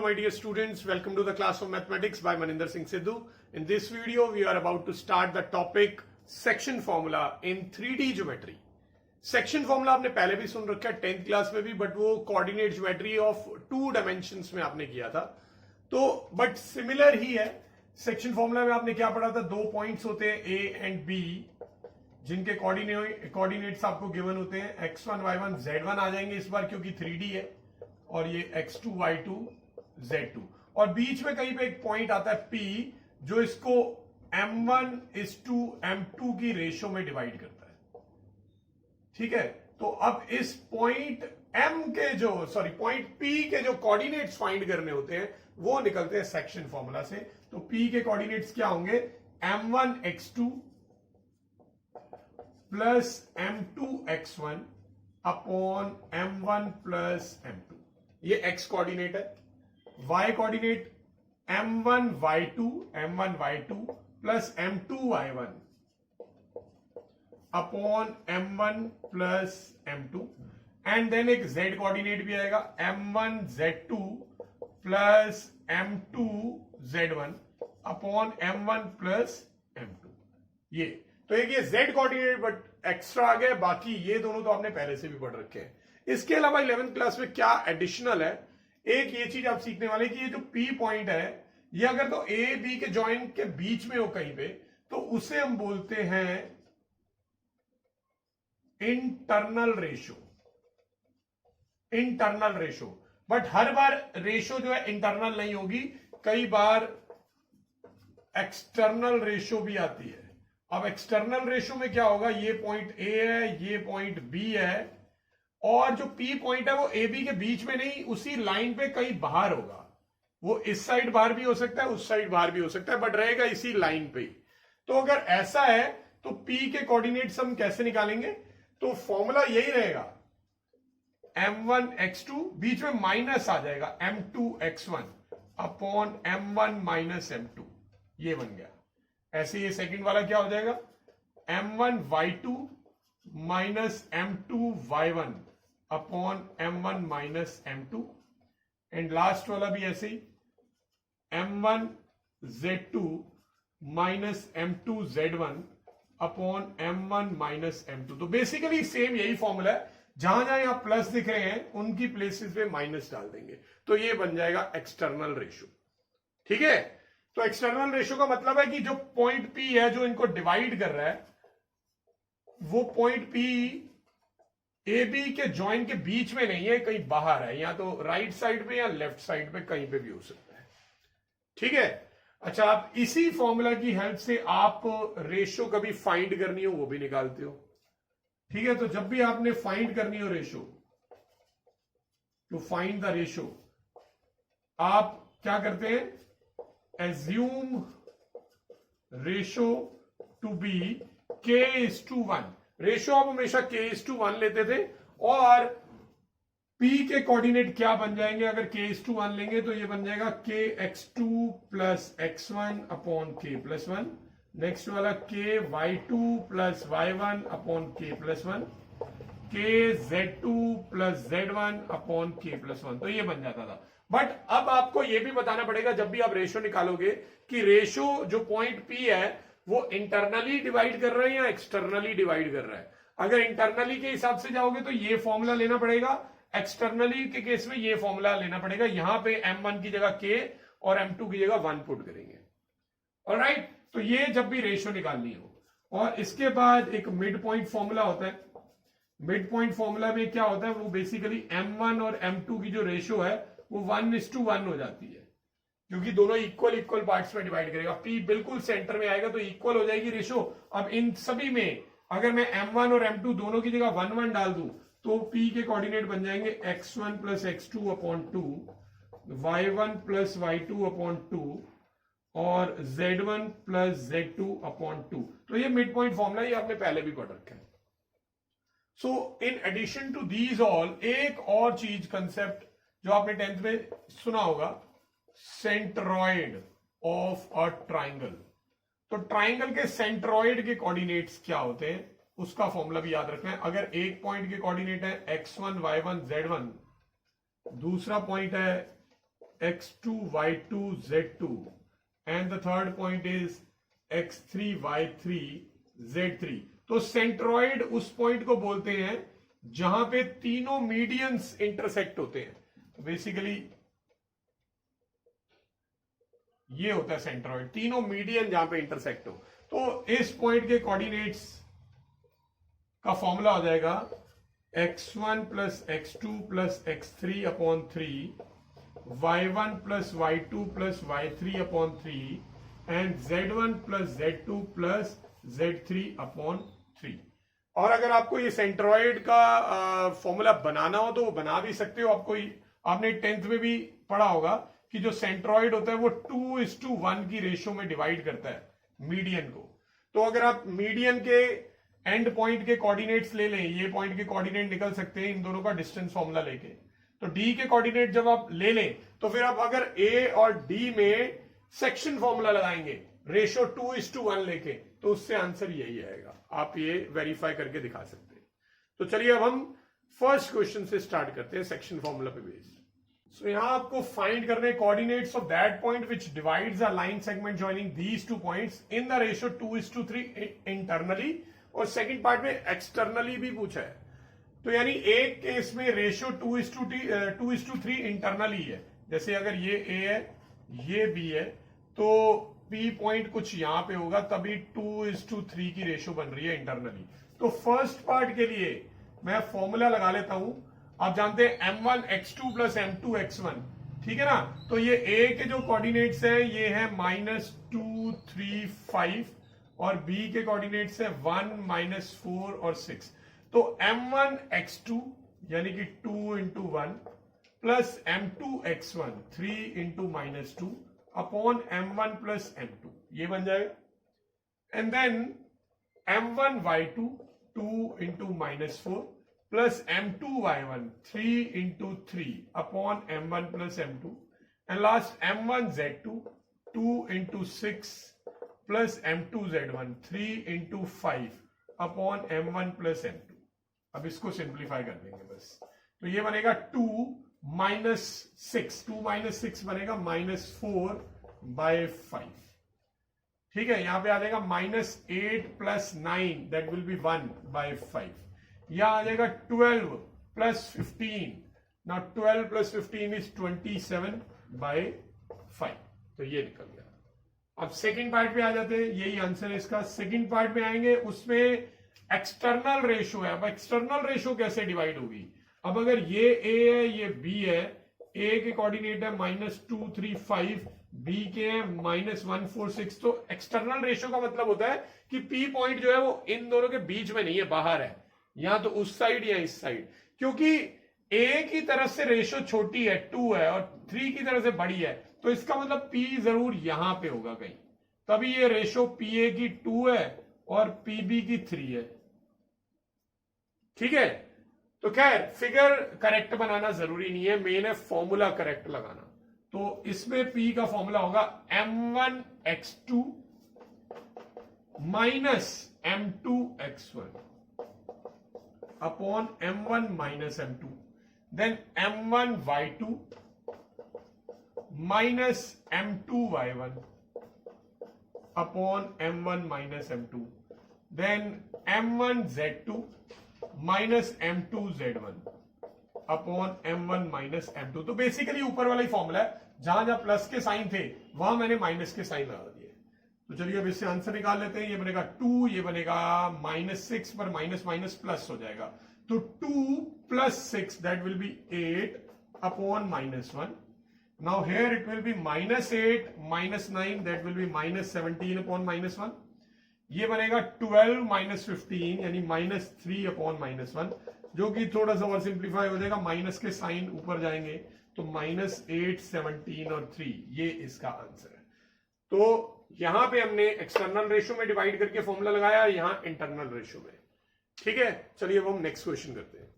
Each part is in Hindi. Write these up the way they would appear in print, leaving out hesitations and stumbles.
my dear students. Welcome to the class of mathematics by Maninder Singh Sidhu. In this video, we are about to start the topic section formula in 3D geometry. Section formula आपने पहले भी सुन रखा है 10th क्लास में भी, बट वो कोऑर्डिनेट ज्योमेट्री ऑफ 2 डायमेंशंस में आपने किया था, तो बट सिमिलर ही है. सेक्शन फॉर्मूला में आपने क्या पढ़ा था, 2 पॉइंट्स होते हैं ए एंड बी, जिनके कोऑर्डिनेट्स आपको गिवन होते हैं. x1 y1 z1 आ जाएंगे इस बार क्योंकि 3D है, और ये x2 y2 z2, और बीच में कहीं पे एक पॉइंट आता है p जो इसको m1:m2 की रेशियो में डिवाइड करता है. ठीक है, तो अब इस पॉइंट पॉइंट P के जो कोऑर्डिनेट्स फाइंड करने होते हैं वो निकलते हैं सेक्शन फॉर्मूला से. तो P के कोऑर्डिनेट्स क्या होंगे, m1x2 plus m2x1 upon m1 plus m2. ये x कोऑर्डिनेट है. y coordinate m1y2 plus m2y1 upon m1 plus m2, and then एक z कोऑर्डिनेट भी आएगा m1z2 plus m2z1 upon m1 plus m2. ये तो एक ये z कोऑर्डिनेट बट एक्स्ट्रा आ गया, बाकी ये दोनों तो आपने पहले से भी पढ़ रखे हैं. इसके अलावा 11th क्लास में क्या एडिशनल है, एक ये चीज आप सीखने वाले कि ये जो P पॉइंट है ये अगर तो A B के जॉइंट के बीच में हो कहीं पे, तो उसे हम बोलते हैं internal ratio. But her bar ratio जो है इंटरनल नहीं होगी, कई बार एक्सटर्नल रेशो भी आती है. अब एक्सटर्नल रेशो में क्या होगा, ये पॉइंट A है, ये पॉइंट B है, और जो P पॉइंट है वो A B के बीच में नहीं, उसी लाइन पे कहीं बाहर होगा. वो इस साइड बाहर भी हो सकता है, उस साइड बाहर भी हो सकता है, बट रहेगा इसी लाइन पे. तो अगर ऐसा है तो P के कोऑर्डिनेट्स हम कैसे निकालेंगे, तो फॉर्मूला यही रहेगा m1x2, बीच में माइनस आ जाएगा m2x1 upon m1 minus m2. ये बन गया. ऐसे ये सेकंड वाला क्या हो जाएगा, m1y2 minus m2y1 upon m1 minus m2, and last वाला भी ऐसे ही m1z2 minus m2z1 upon m1 minus m2. तो बेसिकली सेम यही फॉर्मूला है, जहां जहां यहां प्लस दिख रहे हैं उनकी प्लेसेस पे माइनस डाल देंगे, तो ये बन जाएगा एक्सटर्नल रेशो. ठीक है, तो एक्सटर्नल रेशो का मतलब है कि जो पॉइंट P है जो इनको डिवाइड कर रहा है, वो पॉइंट P ए बी के जॉइंट के बीच में नहीं है, कहीं बाहर है, या तो राइट साइड पे या लेफ्ट साइड पे कहीं पे भी हो सकता है. ठीक है, अच्छा, आप इसी फॉर्मूला की हेल्प से आप रेशो कभी फाइंड करनी हो वो भी निकालते हो. ठीक है, तो जब भी आपने फाइंड करनी हो ratio, to find the ratio, आप क्या करते हैं, assume ratio to be k:1. Ratio आप हमेशा k:1 लेते थे, और P के कोऑर्डिनेट क्या बन जाएंगे, अगर k:1 लेंगे तो ये बन जाएगा kx2 plus x1 upon k plus 1. Next वाला ky2 plus y1 upon k plus 1, kz2 plus z1 upon k plus 1. तो ये बन जाता था. बट अब आपको ये भी बताना पड़ेगा जब भी आप रेशो निकालोगे कि रेशो जो पॉइंट P है वो इंटरनली डिवाइड कर रहा है या एक्सटर्नली डिवाइड कर रहा है. अगर इंटरनली के हिसाब से जाओगे तो ये फॉर्मूला लेना पड़ेगा, एक्सटर्नली के केस में ये फॉर्मूला लेना पड़ेगा. यहां पे m1 की जगह k और m2 की जगह 1 पुट करेंगे. ऑलराइट, तो ये जब भी रेशियो निकालनी हो. और इसके बाद एक मिड पॉइंट फॉर्मूला होता है. मिड पॉइंट फॉर्मूला में क्या होता है, वो बेसिकली m1 और m2 की जो रेशियो है वो 1:1 हो जाती है, क्योंकि दोनों इक्वल पार्ट्स में डिवाइड करेगा. P बिल्कुल सेंटर में आएगा तो इक्वल हो जाएगी रेशियो. अब इन सभी में अगर मैं m1 और m2 दोनों की जगह 1 डाल दूं तो P के कोऑर्डिनेट बन जाएंगे x1 plus x2 upon 2, y1 plus y2 upon 2, और z1 प्लस z2 अपॉन 2. तो ये मिड पॉइंट फॉर्मूला ये आपने पहले भी पढ़ रखा है. So in addition to these all, एक और चीज कंसेप्ट जो आपने 10th में सुना होगा, सेंट्रॉइड ऑफ अ ट्राइंगल. तो ट्राइंगल के सेंट्रॉइड के कोऑर्डिनेट्स क्या होते हैं उसका फॉर्मूला भी याद रखना है. अगर एक पॉइंट के कोऑर्डिनेट है x1 y1 z1, दूसरा पॉइंट है x2 y2 z2 and the third point is x3 y3 z3। तो सेंट्रॉइड उस पॉइंट को बोलते हैं जहां पे तीनों मीडियंस इंटरसेक्ट होते हैं। तो बेसिकली ये होता है सेंट्रॉइड, तीनों मीडियन जहां पे इंटरसेक्ट हो। तो इस पॉइंट के कोऑर्डिनेट्स का फॉर्मूला हो जाएगा x1 plus x2 plus x3 upon 3, y1 plus y2 plus y3 upon 3 and z1 plus z2 plus z3 upon 3। और अगर आपको ये सेंट्रॉइड का फॉर्मूला बनाना हो तो वो बना भी सकते हो। आपने 10th में भी पढ़ा होगा कि जो सेंट्रॉइड होता है वो 2:1 की रेशियो में डिवाइड करता है मीडियन को। तो अगर आप मीडियन के एंड पॉइंट के कोऑर्डिनेट्स ले लें, ये पॉइंट के कोऑर्डिनेट निकल सकते हैं इन दोनों का डिस्टेंस फॉर्मूला लेके। तो डी के कोऑर्डिनेट जब आप ले लें तो फिर आप अगर ए और डी में सेक्शन फॉर्मूला लगाएंगे रेशियो 2:1 लेके, तो उससे आंसर यही आएगा। आप ये वेरीफाई करके दिखा सकते हैं। तो चलिए अब हम फर्स्ट क्वेश्चन से स्टार्ट करते हैं सेक्शन फॉर्मूला पे बेस्ड। सो यहां आपको फाइंड करने coordinates of that point which divides a line segment joining these two points in the ratio 2:3 internally, और सेकंड पार्ट में एक्सटर्नली भी पूछा है। तो यानी एक केस में रेशियो 2:3 इंटरनली है, जैसे अगर ये ए है ये बी है तो पी पॉइंट कुछ यहां पे होगा, तभी 2:3 की रेशियो बन रही है इंटरनली। तो फर्स्ट पार्ट के लिए मैं फॉर्मूला लगा लेता हूं। आप जानते हैं m1 x2 plus m2 x1, ठीक है ना। तो ये a के जो कोऑर्डिनेट्स है ये है -2 3 5 और b के कोऑर्डिनेट्स है 1 -4 और 6। तो m1 x2 यानी कि 2 into 1 plus m2 x1 3 into -2 upon m1 plus m2, ये बन जाएगा। And then m1 y2 2 into -4 plus m2 y1 3 into 3 upon m1 plus m2, and last m1 z2 2 into 6 plus m2 z1 3 into 5 upon m1 plus m2। अब इसको सिंप्लीफाई कर देंगे बस। तो ये बनेगा 2 minus 6 बनेगा -4/5। ठीक है, यहां पे आ जाएगा -8 प्लस 9 दैट विल बी 1/5। यहां आ जाएगा 12 प्लस 15, नाउ 12 प्लस 15 इज 27/5। तो ये निकल गया। अब सेकंड पार्ट पे आ जाते हैं, यही आंसर है इसका। सेकंड पार्ट में आएंगे, उसमें एक्सटर्नल रेशियो है। अब एक्सटर्नल रेशियो कैसे डिवाइड होगी? अब अगर ये ए है ये बी है, ए के कोऑर्डिनेट है -2 3 5, बी के है -1 4 6। तो एक्सटर्नल रेशियो का मतलब होता है कि पी पॉइंट जो है वो इन दोनों के बीच में नहीं है, बाहर है, या तो उस साइड या इस साइड। क्योंकि ए की तरफ से रेशियो छोटी है 2 है और 3 की तरफ से बड़ी है, तो इसका मतलब पी जरूर यहां पे होगा कहीं, तभी ये रेशियो पी ए की 2 है और पी बी की 3 है। ठीक है, तो खैर फिगर करेक्ट बनाना जरूरी नहीं है, मेन है फॉर्मूला करेक्ट लगाना। तो इसमें पी का फॉर्मूला होगा m1 x2 minus m2 x1 upon m1 minus m2, then m1 y2 minus m2 y1 upon m1 minus m2, then m1 z2 minus m2 z1 upon m1 minus m2। तो बेसिकली ऊपर वाला ही फॉर्मूला है, जहां जहां प्लस के साइन थे वहां मैंने माइनस के साइन लगा दिए। तो चलिए अब इससे आंसर निकाल लेते हैं। ये बनेगा 2, ये बनेगा -6 पर माइनस माइनस प्लस हो जाएगा, तो 2 plus 6 that will be 8 upon -1। Now here it will be -8 -9 that will B -17 upon -1। ये बनेगा 12 माइनस 15 यानी -3 अपॉन -1, जो कि थोड़ा सा और सिंप्लीफाई हो जाएगा, माइनस के साइन ऊपर जाएंगे तो -8 17 और 3, ये इसका आंसर है। तो यहां पे हमने एक्सटर्नल रेशियो में डिवाइड करके फॉर्मूला लगाया, यहां इंटरनल रेशियो में। ठीक है, चलिए अब हम नेक्स्ट क्वेश्चन करते हैं।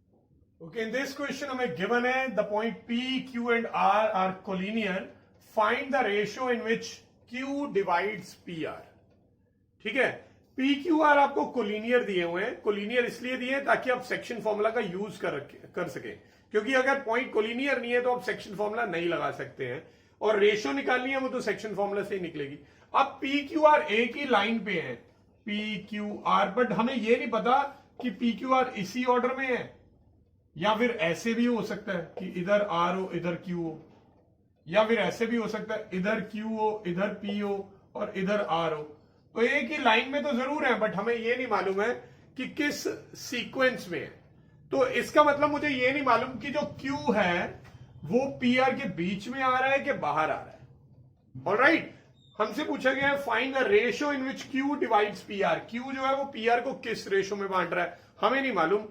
ओके, इन दिस क्वेश्चन हमें गिवन है the point P, Q and R are collinear, find the ratio in which Q divides PR। ठीक है, पी क्यू आर आपको कोलिनियर दिए हुए हैं। कोलिनियर इसलिए दिए ताकि आप सेक्शन फॉर्मूला का यूज कर सके, क्योंकि अगर पॉइंट कोलिनियर नहीं है तो आप सेक्शन फॉर्मूला नहीं लगा सकते हैं। और रेशियो निकालनी है वो तो सेक्शन फॉर्मूला से ही निकलेगी। अब पी क्यू आर एक ही लाइन पे है, पी क्यू आर, बट हमें ये नहीं पता कि पी क्यू आर इसी ऑर्डर में है या फिर ऐसे भी हो सकता है कि इधर आर हो इधर क्यू हो, या फिर ऐसे भी हो सकता है इधर क्यू हो इधर पी हो और इधर आर हो। तो एक ही लाइन में तो जरूर है, बट हमें यह नहीं मालूम है कि किस सीक्वेंस में है। तो इसका मतलब मुझे यह नहीं मालूम कि जो क्यू है वो पी आर के बीच में आ रहा है कि बाहर आ रहा है। ऑलराइट, हमसे पूछा गया है find the ratio in which Q divides P are. Q जो है वो पी आर को किस रेशियो में बांट रहा है, हमें नहीं मालूम,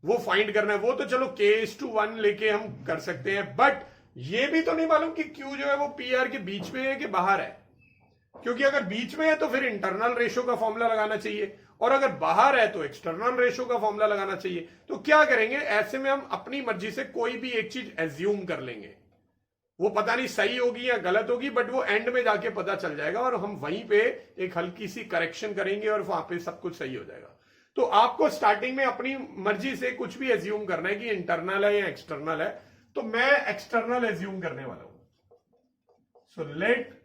वो फाइंड करना है। वो तो चलो k:1 लेके हम कर सकते हैं, बट ये भी तो नहीं मालूम कि क्यू जो है वो पी आर के बीच में है कि बाहर है। क्योंकि अगर बीच में है तो फिर इंटरनल रेशियो का फॉर्मूला लगाना चाहिए, और अगर बाहर है तो एक्सटर्नल रेशियो का फॉर्मूला लगाना चाहिए। तो क्या करेंगे, ऐसे में हम अपनी मर्जी से कोई भी एक चीज एज्यूम कर लेंगे, वो पता नहीं सही होगी या गलत होगी, बट वो एंड में जाके पता चल जाएगा और हम वहीं पे एक हल्की सी करेक्शन करेंगे और वहां पे सब कुछ सही हो जाएगा। तो आपको स्टार्टिंग में अपनी मर्जी से कुछ भी एज्यूम करना है कि इंटरनल है या एक्सटर्नल है। तो मैं एक्सटर्नल एज्यूम करने वाला हूं। So let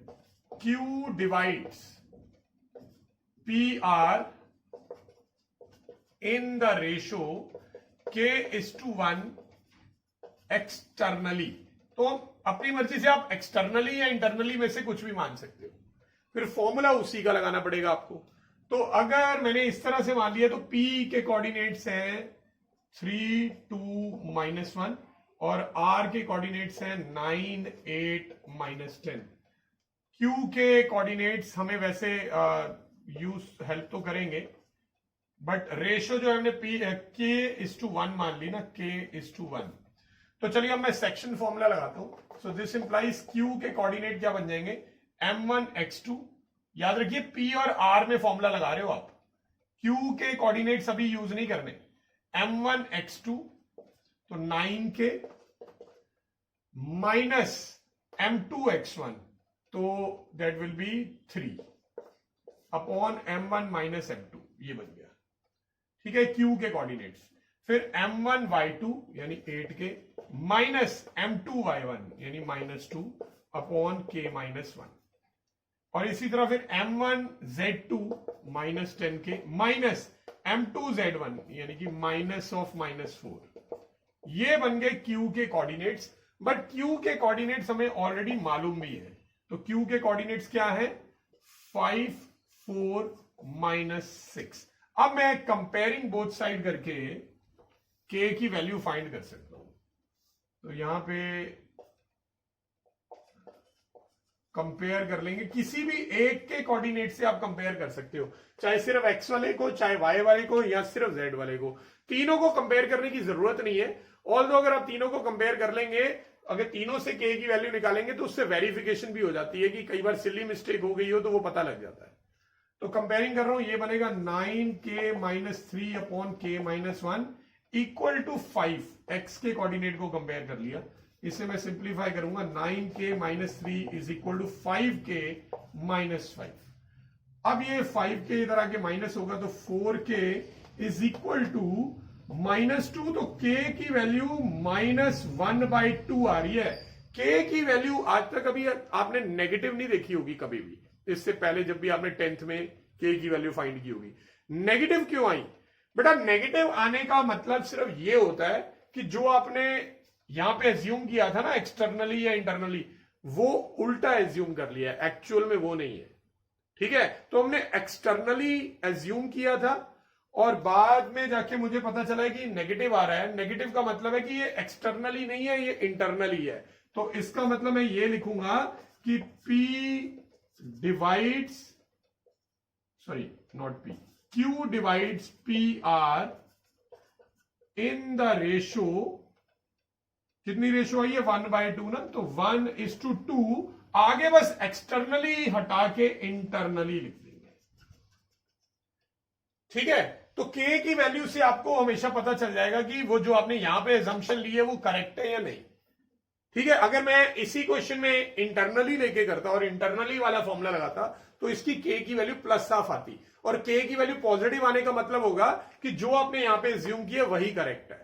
Q divides P R in the ratio k:1 externally. तो अपनी मर्जी से आप एक्सटर्नली या इंटरनली में से कुछ भी मान सकते हो, फिर फॉर्मूला उसी का लगाना पड़ेगा आपको। तो अगर मैंने इस तरह से मान लिया तो P के कोऑर्डिनेट्स हैं 3, 2, -1 और R के कोऑर्डिनेट्स हैं 9, 8, -10। Q के कोऑर्डिनेट्स हमें वैसे यूज हेल्प तो करेंगे, बट रेशियो जो है हमने k:1 मान ली ना, k:1। तो चलिए अब मैं सेक्शन फॉर्मूला लगाता हूं। सो दिस इंप्लाइज Q के कोऑर्डिनेट क्या बन जाएंगे, m1 x2। याद रखिए P और R में फॉर्मूला लगा रहे हो आप, Q के कोऑर्डिनेट्स अभी यूज नहीं करने। m1 x2 तो 9k माइनस m2 x1 तो that will B 3 upon m1 minus m2, ये बन गया। ठीक है, Q के कोऑर्डिनेट्स। फिर m1 y2 यानी 8k माइनस m2 y1 यानी -2 अपॉन k -1, और इसी तरह फिर m1 z2 -10k minus m2 z1 यानी कि -4। ये बन गए Q के कोऑर्डिनेट्स, बट Q के कोऑर्डिनेट्स हमें ऑलरेडी मालूम भी है। तो Q के कोऑर्डिनेट्स क्या है, 5, 4, -6। अब मैं कंपेयरिंग बोथ साइड करके K की वैल्यू फाइंड कर सकता हूं। तो यहां पे कंपेयर कर लेंगे, किसी भी एक के कोऑर्डिनेट से आप कंपेयर कर सकते हो, चाहे सिर्फ x वाले को, चाहे y वाले को, या सिर्फ z वाले को। तीनों को कंपेयर करने की जरूरत नहीं है। ऑल्दो अगर आप तीनों को कंपेयर कर लेंगे, अगर तीनों से k की वैल्यू निकालेंगे तो उससे वेरिफिकेशन भी हो जाती है कि कई बार सिली मिस्टेक हो गई हो तो वो पता लग जाता है। तो कंपेयरिंग कर रहा हूं, ये बनेगा 9k -3 upon k -1 equal to 5। x के कोऑर्डिनेट को कंपेयर कर लिया, इसे मैं सिंप्लीफाई करूंगा, 9k -3 is equal to 5k -5। अब ये 5k इधर आके माइनस होगा तो 4k इज इक्वल टू -2। तो k की वैल्यू -1/2 आ रही है। k की वैल्यू आज तक अभी आपने नेगेटिव नहीं देखी होगी कभी भी, इससे पहले जब भी आपने 10th में k की वैल्यू फाइंड की होगी। नेगेटिव क्यों आई बेटा? नेगेटिव आने का मतलब सिर्फ ये होता है कि जो आपने यहां पे एज्यूम किया था ना एक्सटर्नली या इंटरनली, वो उल्टा एज्यूम कर लिया है, एक्चुअल में वो नहीं है। ठीक है, तो हमने एक्सटर्नली एज्यूम किया था और बाद में जाके मुझे पता चला है कि नेगेटिव आ रहा है। नेगेटिव का मतलब है कि ये एक्सटर्नली नहीं है, ये इंटरनली है। तो इसका मतलब मैं ये लिखूंगा कि P divides, sorry not P, Q divides PR in the ratio, कितनी रेशियो आई है 1/2 ना, तो 1:2। आगे बस एक्सटर्नली हटा के इंटरनली लिख देंगे। ठीक है, तो K की वैल्यू से आपको हमेशा पता चल जाएगा कि वो जो आपने यहां पे एजम्पशन ली है वो करेक्ट है या नहीं। ठीक है, अगर मैं इसी क्वेश्चन में इंटरनली लेके करता और इंटरनली वाला फॉर्मूला लगाता तो इसकी K की वैल्यू प्लस हाफ आती, और K की वैल्यू पॉजिटिव आने का मतलब होगा कि जो आपने यहां पे एज्यूम किया वही करेक्ट है।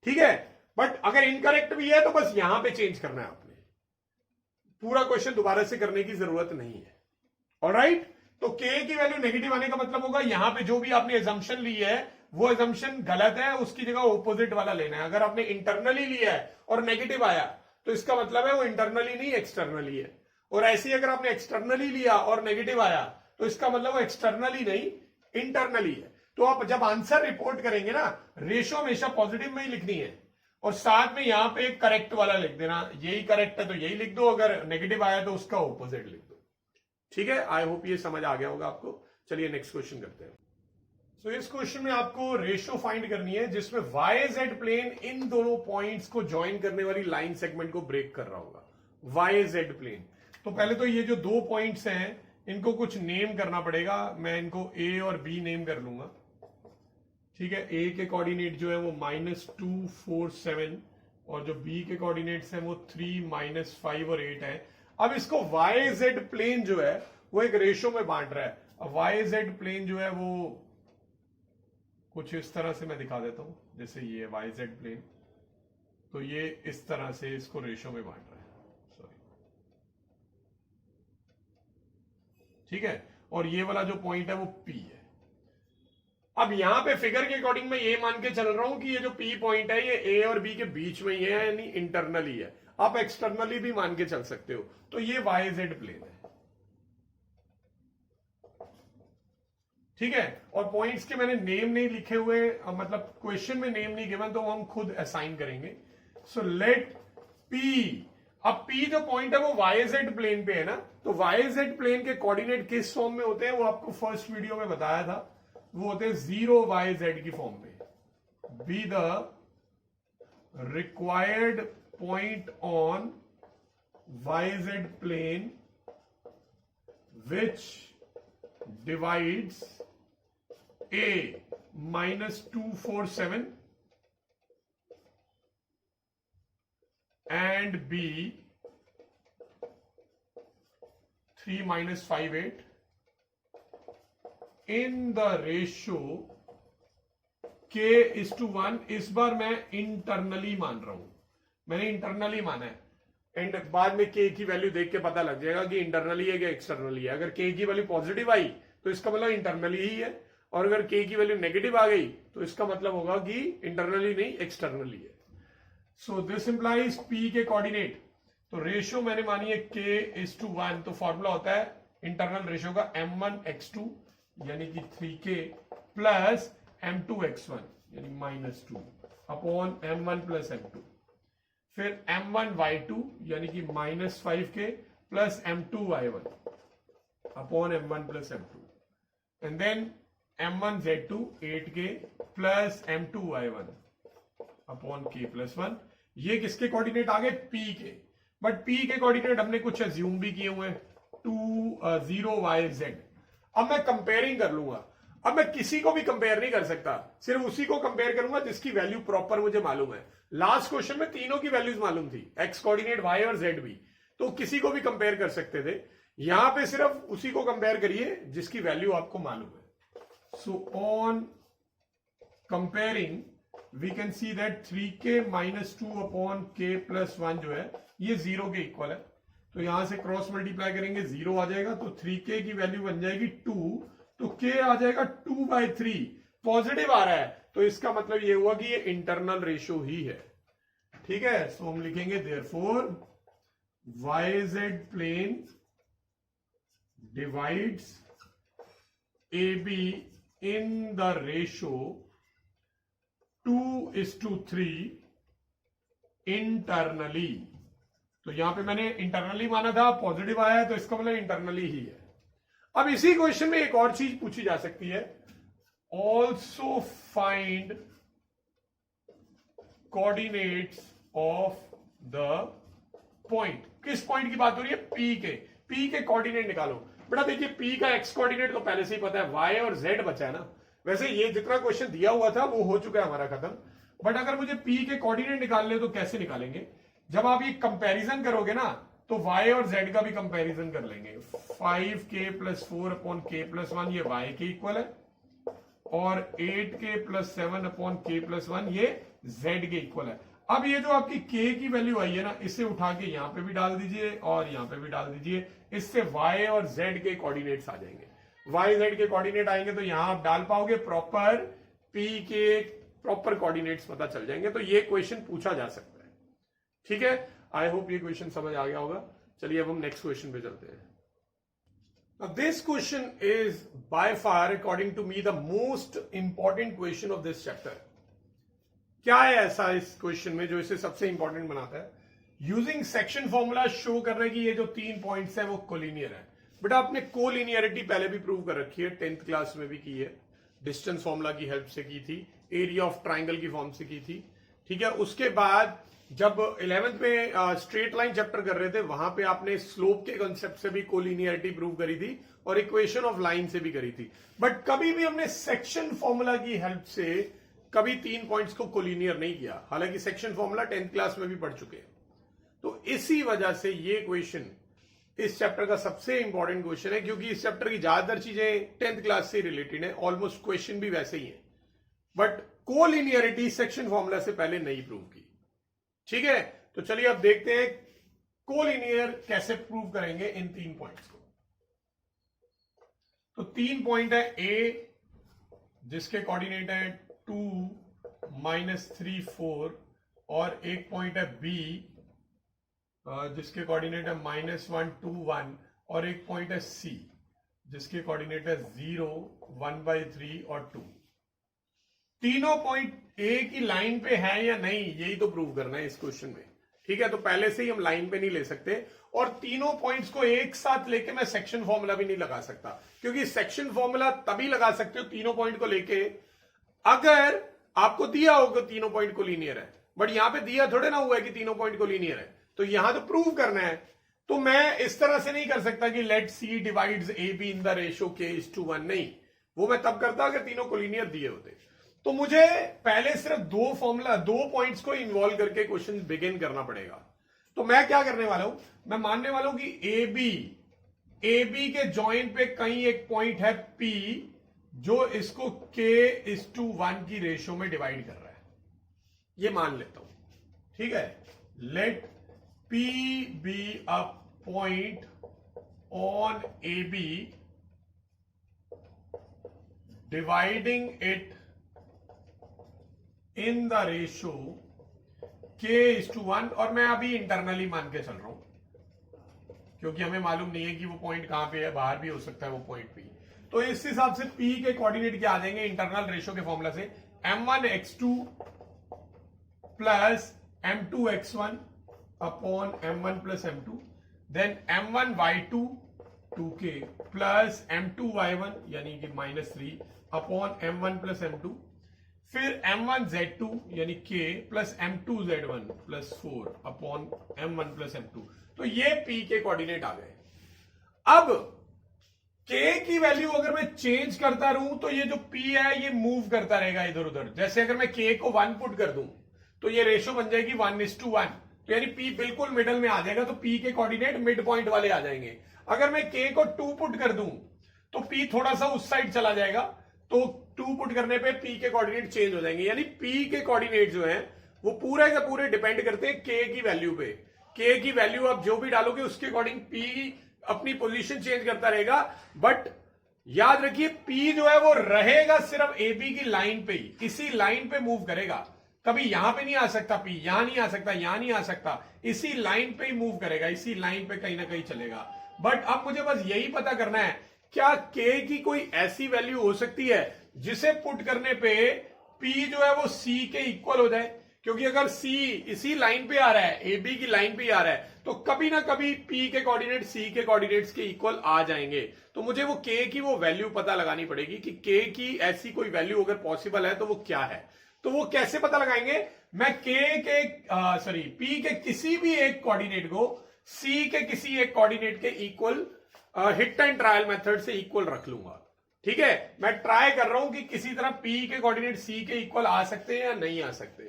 ठीक है, बट अगर इनकरेक्ट भी है तो बस यहां पे चेंज करना है आपने। पूरा क्वेश्चन दोबारा से करने की जरूरत नहीं है। ऑलराइट, तो k की वैल्यू नेगेटिव आने का मतलब होगा यहां पे जो भी आपने एजम्पशन ली है वो एजम्पशन गलत है, उसकी जगह ऑपोजिट वाला लेना है। अगर आपने इंटरनली लिया है और नेगेटिव आया तो इसका मतलब है वो इंटरनली नहीं एक्सटर्नली है, और ऐसे ही अगर आपने एक्सटर्नली लिया और नेगेटिव आया तो इसका मतलब वो एक्सटर्नली नहीं इंटरनली है। तो आप जब आंसर रिपोर्ट करेंगे ना, रेशो हमेशा पॉजिटिव में ही लिखनी है, और साथ में यहां पे करेक्ट वाला लिख देना, यही करेक्ट है तो यही लिख दो, अगर नेगेटिव आया तो उसका ऑपोजिट लिख दो। ठीक है, आई होप ये समझ आ गया होगा आपको। चलिए नेक्स्ट क्वेश्चन करते हैं। तो इस क्वेश्चन में आपको रेशो फाइंड करनी है जिसमें वाई जेड प्लेन इन दोनों पॉइंट्स को ज्वाइन करने वाली लाइन सेगमेंट को ब्रेक कर रहा होगा। वाई जेड प्लेन, तो पहले तो ये जो दो पॉइंट्स हैं इनको कुछ नेम करना पड़ेगा। मैं इनको ए और बी नेम कर लूंगा। ठीक है, ए के कोऑर्डिनेट जो है वो -2, 4, 7 और जो बी के कोऑर्डिनेट्स हैं वो 3, -5 और 8 है। अब इसको वाई जेड प्लेन जो है वो एक रेशो में बांट रहा है। अब वाई जेड प्लेन जो है वो कुछ इस तरह से मैं दिखा देता हूं, जैसे ये वाई जेड प्लेन, तो ये इस तरह से इसको रेशो में बांट रहा है। सॉरी, ठीक है, और ये वाला जो पॉइंट है वो पी है। अब यहां पे फिगर के अकॉर्डिंग मैं ये मान के चल रहा हूं कि ये जो पी पॉइंट है ये ए और बी के बीच में ही है, यानी इंटरनली है। आप एक्सटर्नली भी मान के चल सकते हो। तो ये वाई जेड प्लेन है। ठीक है, और पॉइंट्स के मैंने नेम नहीं लिखे हुए, मतलब क्वेश्चन में नेम नहीं गिवन, तो हम खुद असाइन करेंगे। सो लेट पी, अब पी जो पॉइंट है वो वाई जेड प्लेन पे है ना, तो वाई जेड प्लेन के कोऑर्डिनेट किस फॉर्म में होते हैं वो आपको फर्स्ट वीडियो में बताया था, वो होते हैं 0yz की फॉर्म में। Be the required point on yz plane which divides a -2, 4, 7 and b 3, -5, 8 in the ratio k:1। इस बार मैं इंटरनली मान रहा हूं, मैंने इंटरनली माना है, एंड बाद में k की वैल्यू देख के पता लग जाएगा कि इंटरनली है कि एक्सटर्नली है। अगर k की वैल्यू पॉजिटिव आई तो इसका मतलब इंटरनली ही है, और अगर k की वैल्यू नेगेटिव आ गई तो इसका मतलब होगा कि इंटरनली नहीं एक्सटर्नली है। सो दिस इंप्लाइज p के कोऑर्डिनेट, तो रेशियो मैंने मानी है k:1, तो फॉर्मूला होता है इंटरनल रेशियो का m1x2 यानी कि 3k प्लस m2x1 यानी -2 अपॉन m1 प्लस m2, फिर m1y2 यानी कि -5k plus m2y1 upon m1 plus m2, and then m1z2 8k plus m2y1 upon k plus 1। ये किसके कोऑर्डिनेट आ गए? p के, बट p के कोऑर्डिनेट हमने कुछ अज्यूम भी किए हुए हैं, 0yz। अब मैं कंपेयरिंग कर लूंगा। अब मैं किसी को भी कंपेयर नहीं कर सकता, सिर्फ उसी को कंपेयर करूंगा जिसकी वैल्यू प्रॉपर मुझे मालूम है। लास्ट क्वेश्चन में तीनों की वैल्यूज मालूम थी, एक्स कोऑर्डिनेट, वाई और जेड भी, तो किसी को भी कंपेयर कर सकते थे। यहां पे सिर्फ उसी को कंपेयर करिए जिसकी वैल्यू आपको मालूम है। So on comparing we can see that 3k -2 upon k plus 1 जो है ये 0 के इक्वल है, तो यहां से क्रॉस मल्टीप्लाई करेंगे 0 आ जाएगा, तो 3k की वैल्यू बन जाएगी 2, तो k आ जाएगा 2/3। पॉजिटिव आ रहा है तो इसका मतलब ये हुआ कि ये इंटरनल रेशियो ही है। ठीक है, सो हम लिखेंगे therefore yz plane divides AB in the ratio 2:3 internally. तो यहां पे मैंने इंटरनली माना था, पॉजिटिव आया है तो इसका मतलब इंटरनली ही है। अब इसी क्वेश्चन में एक और चीज पूछी जा सकती है, also find coordinates of the point. किस पॉइंट की बात हो रही है? P के। P के कोऑर्डिनेट निकालो। बेटा देखिए P का x कोऑर्डिनेट तो पहले से ही पता है, y और z बचा है ना। वैसे ये जितना क्वेश्चन दिया हुआ था वो हो चुका है हमारा खत्म, बट अगर मुझे P के कोऑर्डिनेट निकालने तो कैसे निकालेंगे? जब आप ये कंपैरिजन करोगे ना तो y और z का भी कंपैरिजन कर लेंगे। 5k plus 4 upon k plus 1 ये y के इक्वल है, और 8k plus 7 upon k plus 1 ये z के इक्वल है। अब ये जो आपकी k की वैल्यू आई है ना, इसे उठा के यहां पे भी डाल दीजिए और यहां पे भी डाल दीजिए। इससे y और z के कोऑर्डिनेट्स आ जाएंगे। y z के कोऑर्डिनेट आएंगे तो यहां आप डाल पाओगे प्रॉपर p के प्रॉपर कोऑर्डिनेट्स पता चल जाएंगे। तो ये क्वेश्चन पूछा जा सकता है। ठीक है, आई होप ये क्वेश्चन समझ आ गया होगा। चलिए अब हम नेक्स्ट क्वेश्चन पे चलते हैं। Now this question is by far according to me the most important question of this chapter. क्या है ऐसा इस क्वेश्चन में जो इसे सबसे इंपॉर्टेंट बनाता है? यूजिंग सेक्शन फॉर्मूला शो कर रहे हैं कि ये जो 3 पॉइंट्स है वो कोलिनियर है। बट आपने कोलिनियरिटी पहले भी प्रूव कर रखी है, 10th क्लास में भी की है, डिस्टेंस फॉर्मूला की हेल्प से की थी, एरिया ऑफ ट्राइंगल की फॉर्म से की थी। ठीक है, उसके बाद जब 11th में स्ट्रेट लाइन चैप्टर कर रहे थे वहां पे आपने स्लोप के कॉन्सेप्ट से भी कोलिनियरिटी प्रूव करी थी और इक्वेशन ऑफ लाइन से भी करी थी। बट कभी भी हमने सेक्शन फॉर्मूला की हेल्प से कभी 3 पॉइंट्स को कोलिनियर नहीं किया, हालांकि सेक्शन फॉर्मूला 10th क्लास में भी पढ़ चुके हैं। तो इसी वजह से ये क्वेश्चन इस चैप्टर का सबसे इंपॉर्टेंट क्वेश्चन है, क्योंकि इस चैप्टर की ज्यादातर चीजें 10th क्लास से रिलेटेड है, ऑलमोस्ट क्वेश्चन भी वैसे ही है। बट कोलिनियरिटी सेक्शन फॉर्मूला से पहले नहीं प्रूव की। ठीक है, तो चलिए अब देखते हैं कोलिनियर कैसे प्रूव करेंगे इन 3 पॉइंट्स को। तो 3 पॉइंट है ए जिसके कोऑर्डिनेट है 2 -3 4 और एक पॉइंट है बी जिसके कोऑर्डिनेट है -1 2 1 और एक पॉइंट है सी जिसके कोऑर्डिनेट है 0 1/3 और 2। तीनों पॉइंट ए की लाइन पे है या नहीं, यही तो प्रूव करना है इस क्वेश्चन में। ठीक है, तो पहले से ही हम लाइन पे नहीं ले सकते और तीनों पॉइंट्स को एक साथ लेके मैं सेक्शन फॉर्मूला भी नहीं लगा सकता, क्योंकि सेक्शन फॉर्मूला तभी लगा सकते हो तीनों पॉइंट को लेके अगर आपको दिया होगा तीनों पॉइंट को लीनियर है। बट यहां पे दिया थोड़े ना हुआ है कि तीनों पॉइंट को लीनियर है, तो यहां तो प्रूव करना है। तो मैं इस तरह से नहीं कर सकता कि let see divides A be in the ratio k:1। नहीं, वो मैं तब करता अगर तीनों को लीनियर दिए होते। तो मुझे पहले सिर्फ 2 पॉइंट्स को इन्वॉल्व करके क्वेश्चन बिगिन करना पड़ेगा। तो मैं क्या करने वाला हूं, मैं मानने वाला हूं कि ए बी के जॉइंट पे कहीं एक पॉइंट है P जो इसको k:1 की रेशियो में डिवाइड कर रहा है, ये मान लेता हूं। ठीक है, let P be a point on A B dividing it in the ratio k:1 और मैं अभी इंटरनली मान के चल रहा हूं क्योंकि हमें मालूम नहीं है कि वो पॉइंट कहां पे है, बाहर भी हो सकता है वो पॉइंट P। तो इस हिसाब से P के कोऑर्डिनेट क्या आ जाएंगे इंटरनल रेशियो के फॉर्मूला से, m1x2 plus m2x1 upon m1 plus m2, then m1y2 2k plus m2y1 यानी कि -3 अपॉन m1 प्लस m2, फिर m1z2 यानी k plus m2z1 plus 4 upon m1 plus m2। तो ये P के कोऑर्डिनेट आ गए। अब k की वैल्यू अगर मैं चेंज करता रहूं तो ये जो P है ये मूव करता रहेगा इधर उधर। जैसे अगर मैं k को 1 पुट कर दूं तो ये रेशियो बन जाएगी 1:1, तो यानी P बिल्कुल मिडल में आ जाएगा, तो P के कोऑर्डिनेट मिड पॉइंट वाले आ जाएंगे। अगर मैं k को 2 पुट कर दूं तो P थोड़ा सा उस साइड चला जाएगा, तो 2 पुट करने पे P के कोऑर्डिनेट चेंज हो जाएंगे। यानी P के कोऑर्डिनेट जो हैं वो पूरे के पूरे डिपेंड करते हैं K की वैल्यू पे। K की वैल्यू आप जो भी डालोगे उसके अकॉर्डिंग P अपनी पोजीशन चेंज करता रहेगा। बट याद रखिए P जो है वो रहेगा सिर्फ AB की लाइन पे ही, इसी लाइन पे मूव करेगा, कभी यहां पे नहीं आ सकता P, यहां नहीं आ सकता, यहां नहीं आ सकता, इसी लाइन पे ही मूव करेगा, इसी लाइन पे कहीं ना कहीं चलेगा। बट अब मुझे बस यही पता करना है क्या K की कोई ऐसी वैल्यू हो सकती है जिसे पुट करने पे P जो है वो C के इक्वल हो जाए, क्योंकि अगर C इसी लाइन पे आ रहा है, AB की लाइन पे आ रहा है, तो कभी ना कभी P के कोऑर्डिनेट C के कोऑर्डिनेट्स के इक्वल आ जाएंगे। तो मुझे वो K की वो वैल्यू पता लगानी पड़ेगी कि K की ऐसी कोई वैल्यू अगर पॉसिबल है तो वो क्या है। तो वो कैसे पता लगाएंगे, मैं P के किसी भी एक कोऑर्डिनेट को C के किसी एक कोऑर्डिनेट के equal hit and trial method से इक्वल रख लूंगा। ठीक है, मैं ट्राई कर रहा हूं कि किसी तरह P के कोऑर्डिनेट C के इक्वल आ सकते हैं या नहीं आ सकते।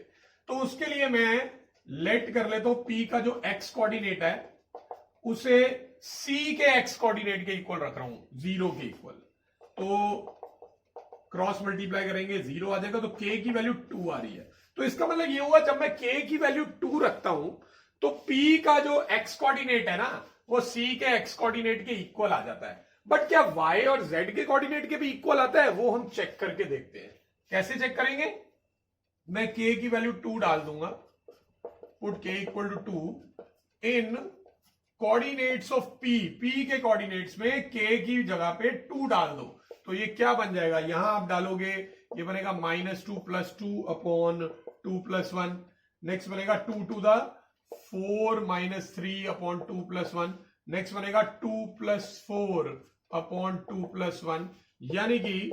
तो उसके लिए मैं लेट कर लेता हूं P का जो x कोऑर्डिनेट है उसे C के x कोऑर्डिनेट के इक्वल रख रहा हूं, 0 के इक्वल। तो क्रॉस मल्टीप्लाई करेंगे 0 आ जाएगा, तो K की वैल्यू 2 आ रही है। तो इसका मतलब ये हुआ जब मैं k की वैल्यू 2 रखता हूं तो p का जो x कोऑर्डिनेट है ना वो c के x कोऑर्डिनेट के इक्वल आ जाता है। बट क्या y और z के कोऑर्डिनेट के भी इक्वल आता है वो हम चेक करके देखते हैं। कैसे चेक करेंगे? मैं k की वैल्यू 2 डाल दूंगा, put k equal to 2 in coordinates of p, p के कोऑर्डिनेट्स में k की जगह पे 2 डाल दो तो ये क्या बन जाएगा? यहां आप डालोगे ये बनेगा -2 + 2 अपॉन 2 + 1। नेक्स्ट बनेगा 2 टू द 4 - 3 अपॉन 2 + 1। नेक्स्ट बनेगा 2 + 4 अपॉन 2 + 1, यानी कि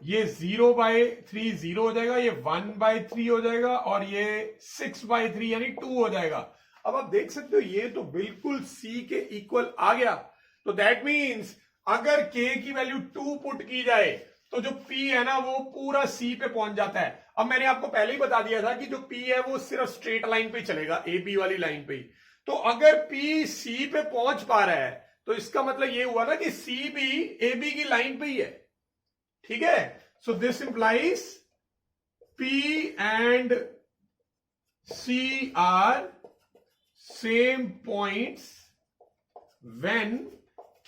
ये 0/3 0 हो जाएगा, ये 1/3 हो जाएगा और ये 6/3 यानी 2 हो जाएगा। अब आप देख सकते हो ये तो बिल्कुल c के इक्वल आ गया। तो दैट मीन्स अगर k की वैल्यू 2 पुट की जाए तो जो p है ना वो पूरा c पे पहुंच जाता है। अब मैंने आपको पहले ही बता दिया था कि जो p है वो सिर्फ स्ट्रेट लाइन पे चलेगा, ab वाली लाइन पे ही। तो अगर p c पे पहुंच पा रहा है तो इसका मतलब ये हुआ ना कि c भी ab की लाइन पे ही है। ठीक है, so this implies p and c are same points when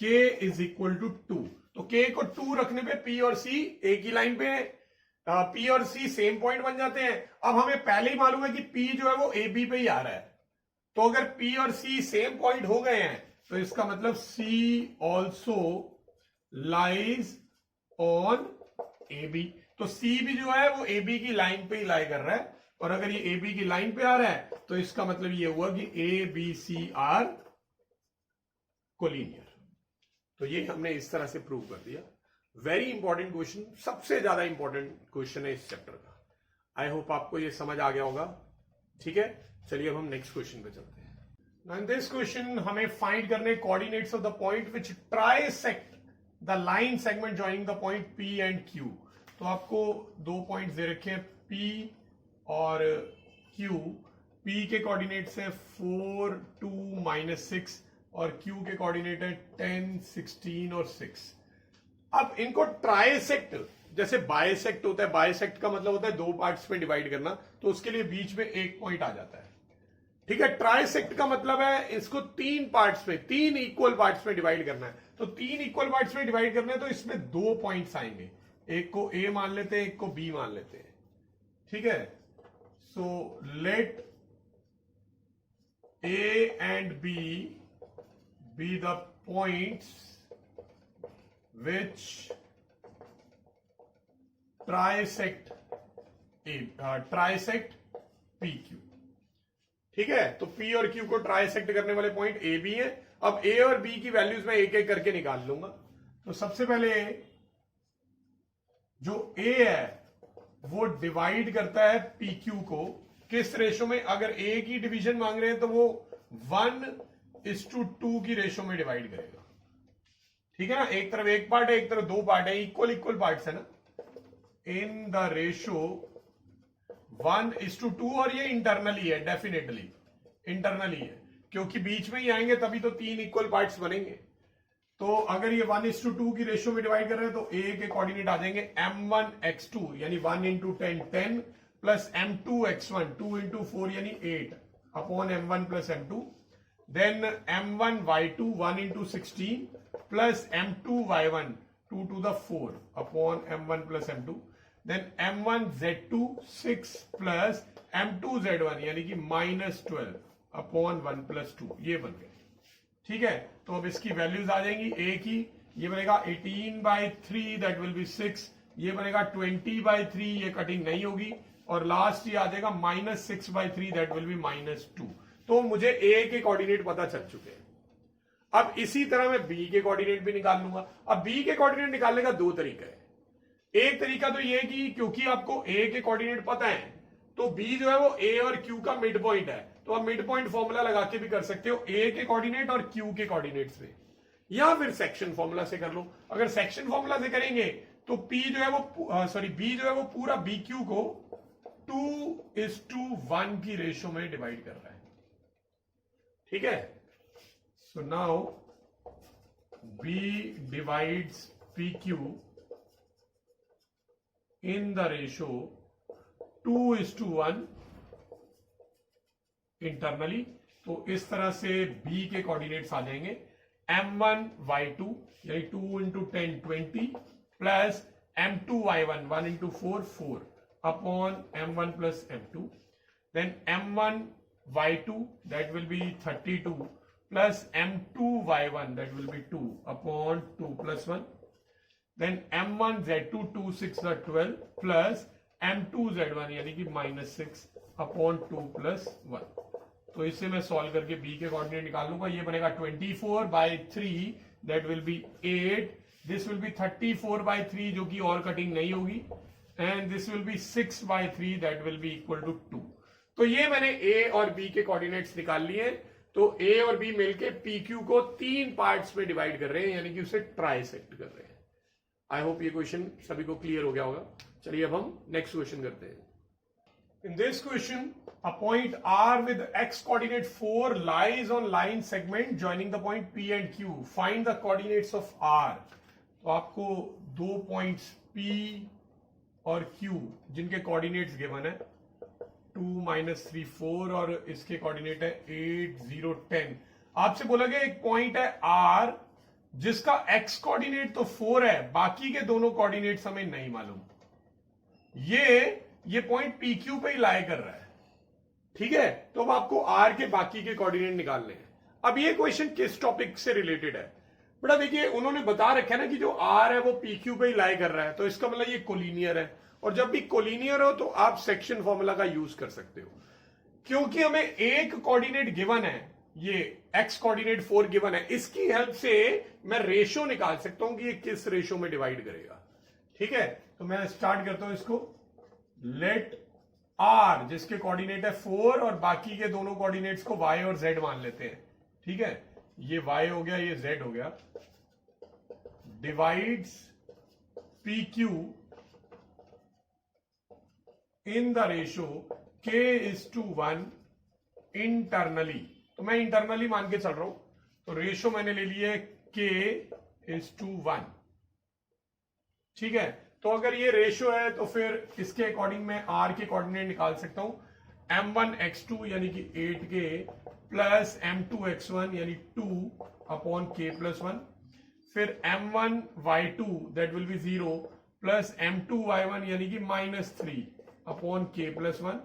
k is equal to 2। तो k को 2 रखने पे p और c एक ही लाइन पे है, p और c सेम पॉइंट बन जाते हैं। अब हमें पहले ही मालूम है कि p जो है वो ab पे ही आ रहा है, तो अगर p और c सेम पॉइंट हो गए हैं तो इसका मतलब c also lies on ab। तो c भी जो है वो ab की लाइन पे ही लाई कर रहा है, और अगर ये ab की लाइन पे आ रहा है तो इसका मतलब ये हुआ कि a b c are collinear. तो ये हमने इस तरह से प्रूव कर दिया। वेरी इंपॉर्टेंट क्वेश्चन, सबसे ज्यादा इंपॉर्टेंट क्वेश्चन है इस चैप्टर का। आई होप आपको ये समझ आ गया होगा। ठीक है, चलिए अब हम नेक्स्ट क्वेश्चन पे चलते हैं। नाउ इन दिस क्वेश्चन हमें फाइंड करने coordinates of the point which trisect the line segment joining the point P and Q। तो आपको दो पॉइंट्स दे रखे हैं P और Q। P के कोऑर्डिनेट्स है 4 2 -6 और Q के कोऑर्डिनेट है 10 16 और 6। अब इनको ट्राइसेक्ट, जैसे बाइसेक्ट होता है, बाइसेक्ट का मतलब होता है दो पार्ट्स में डिवाइड करना, तो उसके लिए बीच में एक पॉइंट आ जाता है। ठीक है, ट्राइसेक्ट का मतलब है इसको 3 पार्ट्स में, 3 इक्वल पार्ट्स में डिवाइड करना है। तो 3 इक्वल पार्ट्स में डिवाइड करना है तो इसमें 2 पॉइंट्स आएंगे, एक को A मान लेते हैं, एक को B मान लेते हैं। ठीक है, so let A and B be the points which trisect PQ। ठीक है, तो P और Q को ट्राइसेक्ट करने वाले पॉइंट A B है। अब A और B की वैल्यूज मैं एक एक करके निकाल लूंगा। तो सबसे पहले जो A है वो डिवाइड करता है PQ को किस रेशो में? अगर A की डिवीजन मांग रहे हैं तो वो 1:2 की रेशो में डिवाइड करेगा। ठीक है ना, एक तरफ एक पार्ट है, एक तरफ 2 पार्ट है, इक्वल इक्वल पार्ट्स है ना, इन द रेशो 1:2। और ये इंटरनली है, डेफिनेटली इंटरनली है, क्योंकि बीच में ही आएंगे तभी तो 3 इक्वल पार्ट्स बनेंगे। तो अगर ये 1:2 की रेशो में डिवाइड कर रहे हैं तो A के कोऑर्डिनेट आ जाएंगे m1x2 यानी 1 × 10 10 प्लस m2x1 2 × 4 यानी 8 upon m1 plus m2। Then m1y2 1 × 16 plus m2y1 2 to the 4 upon m1 plus m2। Then m1z2 6 plus m2z1 यानी कि -12 अपॉन 1 + 2। ये बन गए। ठीक है, तो अब इसकी वैल्यूज आ जाएंगी A की, ये बनेगा 18/3 दैट विल बी 6, ये बनेगा 20/3, ये कटिंग नहीं होगी, और लास्ट ये आ जाएगा -6/3 दैट विल बी -2। तो मुझे A के कोऑर्डिनेट पता चल चुके हैं। अब इसी तरह मैं B के कोऑर्डिनेट भी निकाल लूंगा। अब B के कोऑर्डिनेट निकालने का 2 तरीका है। एक तरीका तो ये कि क्योंकि आपको A के कोऑर्डिनेट पता है तो B जो है वो A और Q का मिड पॉइंट है, तो आप मिड पॉइंट फॉर्मूला लगा के भी कर सकते हो A के कोऑर्डिनेट और Q के कोऑर्डिनेट से, या फिर सेक्शन फॉर्मूला से कर लो। अगर सेक्शन फॉर्मूला से करेंगे तो B जो है वो पूरा BQ को 2:1 की रेशो में डिवाइड कर रहा है। ठीक है, so now B divides PQ in the ratio 2:1 internally. तो इस तरह से बी के कोऑर्डिनेट्स आ जाएंगे m1 y2 यानी 2 into 10 20 plus m2 y1 1 into 4 4 upon m1 plus m2, then m1 y2 that will be 32 plus m2 y1 that will be 2 upon 2 plus 1, then m1 z2 2 6 are 12 plus m2 z1 यानी कि -6 अपॉन 2 प्लस 1। तो इससे मैं सॉल्व करके b के कोऑर्डिनेट निकाल लूंगा। ये बनेगा 24/3 that will be 8, this will be 34/3 जो कि और कटिंग नहीं होगी, and this will be 6/3 that will be equal to 2। तो ये मैंने a और b के कोऑर्डिनेट्स निकाल लिए। तो a और b मिलके pq को 3 पार्ट्स में डिवाइड कर रहे हैं, यानी कि उसे ट्राइसेक्ट कर रहे हैं। आई होप ये क्वेश्चन सभी को क्लियर हो गया होगा। चलिए अब हम नेक्स्ट क्वेश्चन करते हैं। In this question a point r with x coordinate 4 lies on line segment joining the point p and q. Find the coordinates of r. तो आपको दो पॉइंट्स p और q जिनके कोऑर्डिनेट्स गिवन है 2 -3 4 और इसके कोऑर्डिनेट है 8 0 10। आपसे बोला गया एक पॉइंट है r जिसका x कोऑर्डिनेट तो 4 है, बाकी के दोनों कोऑर्डिनेट्स हमें नहीं मालूम। ये पॉइंट PQ पे ही लाई कर रहा है, ठीक है। तो अब आपको r के बाकी के कोऑर्डिनेट निकालने हैं। अब ये क्वेश्चन किस टॉपिक से रिलेटेड है? बेटा देखिए, उन्होंने बता रखा है ना कि जो r है वो PQ पे ही लाई कर रहा है, तो इसका मतलब ये कोलिनियर है, और जब भी कोलिनियर हो तो आप सेक्शन फॉर्मूला का यूज कर सकते हो। क्योंकि हमें एक कोऑर्डिनेट गिवन है, ये x कोऑर्डिनेट 4 गिवन है, इसकी हेल्प से मैं रेशो निकाल सकता हूं कि ये किस रेशो में डिवाइड करेगा, ठीक है। तो मैं स्टार्ट करता हूं इसको। लेट r जिसके कोऑर्डिनेट है 4 और बाकी के दोनों कोऑर्डिनेट्स को y और z मान लेते हैं, ठीक है। ये y हो गया, ये z हो गया, divides PQ in the ratio k:1 internally. तो मैं इंटरनली मान के चल रहा हूं, तो रेशो मैंने ले ली है k:1, ठीक है। तो अगर ये रेशो है तो फिर इसके अकॉर्डिंग मैं r के कोऑर्डिनेट निकाल सकता हूं, m1 x2 यानी कि 8k प्लस m2 x1 यानी 2 अपॉन k प्लस 1, फिर m1 y2 that will B 0 plus m2 y1 यानी कि -3 upon k plus 1,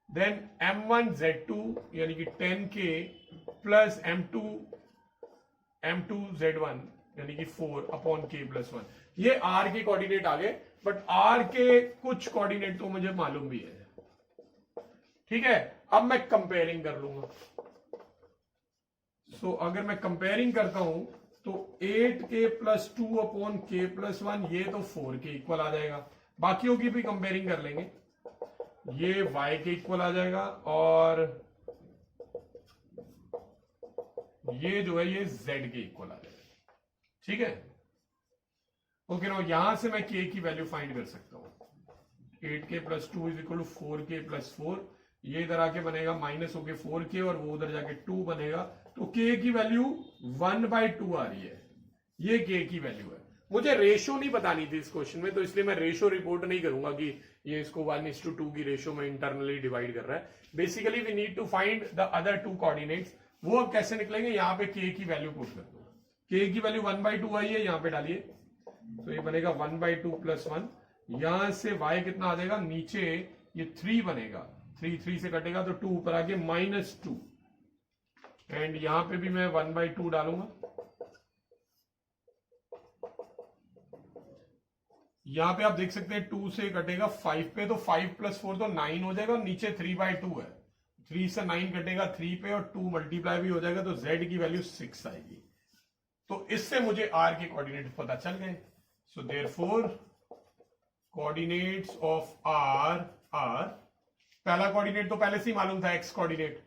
then m1 z2 यानी कि 10k प्लस m2 z1 यानी कि 4 अपॉन k प्लस 1। ये r के कोऑर्डिनेट आ गए, बट r के कुछ कोऑर्डिनेट तो मुझे मालूम भी है, ठीक है। अब मैं कंपेयरिंग कर लूंगा। सो अगर मैं कंपेयरिंग करता हूं तो 8k plus 2 upon k plus 1 ये तो 4k इक्वल आ जाएगा। बाकियों की भी कंपेयरिंग कर लेंगे, ये y के इक्वल आ जाएगा और ये जो है ये z के इक्वल आ जाएगा, ठीक है। ओके ना, यहां से मैं k की वैल्यू फाइंड कर सकता हूं। 8k plus 2 is equal to 4k plus 4, ये इधर आके बनेगा माइनस होके 4k और वो उधर जाके 2 बनेगा, तो k की वैल्यू 1/2 आ रही है, ये k की वैल्यू है। मुझे रेशो नहीं बतानी थी इस क्वेश्चन में, तो इसलिए मैं रेशो रिपोर्ट नहीं करूंगा कि ये इसको 1:2 की रेशो में इंटरनली डिवाइड कर रहा है। Basically we need to find the other 2 coordinates. वो अब कैसे निकलेंगे, यहां पे k की वैल्यू पुट कर दो। k की वैल्यू 1/2 आई है, यहां पे डालिए, तो ये बनेगा 1/2 प्लस 1। यहां से y कितना आ जाएगा, नीचे ये 3 बनेगा, 3 से कटेगा तो 2 ऊपर आके -2, एंड यहां पे भी मैं 1/2 डालूंगा। यहां पे आप देख सकते हैं 2 से कटेगा 5 पे, तो 5 प्लस 4 तो 9 हो जाएगा, और नीचे 3/2 है, 3 से 9 कटेगा 3 पे और 2 मल्टीप्लाई भी हो जाएगा, तो z की वैल्यू 6 आएगी। तो इससे मुझे r के कोऑर्डिनेट पता चल गए। So therefore coordinates of r are, पहला कोऑर्डिनेट तो पहले से ही मालूम था, x कोऑर्डिनेट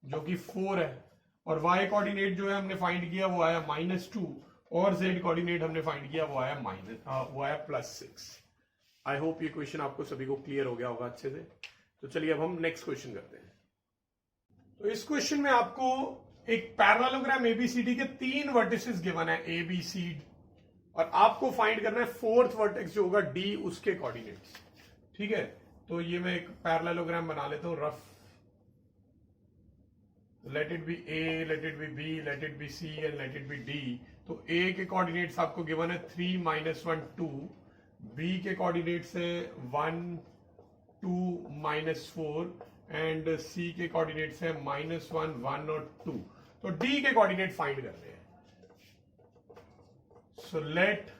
जो कि 4 है, और y कोऑर्डिनेट जो है हमने फाइंड किया वो आया -2, और z कोऑर्डिनेट हमने फाइंड किया वो आया +6। आई होप ये क्वेश्चन आपको सभी को क्लियर हो गया होगा अच्छे से। तो चलिए अब हम नेक्स्ट क्वेश्चन करते हैं। तो इस क्वेश्चन में आपको एक पैरेललोग्राम एबीसीडी के 3 वर्टिसेस गिवन है, ए बी सी, और आपको फाइंड करना है 4th वर्टेक्स जो होगा d, उसके कोऑर्डिनेट्स, ठीक है। तो ये मैं एक पैरेललोग्राम बना लेता हूं rough. Let it be A, let it be B, let it be C and let it be D. तो ए के कोऑर्डिनेट्स आपको गिवन है 3 -1 2. बी के कोऑर्डिनेट्स है 1 2 -4 एंड सी के कोऑर्डिनेट्स है -1 1 और 2. तो डी के कोऑर्डिनेट फाइंड करने हैं. So let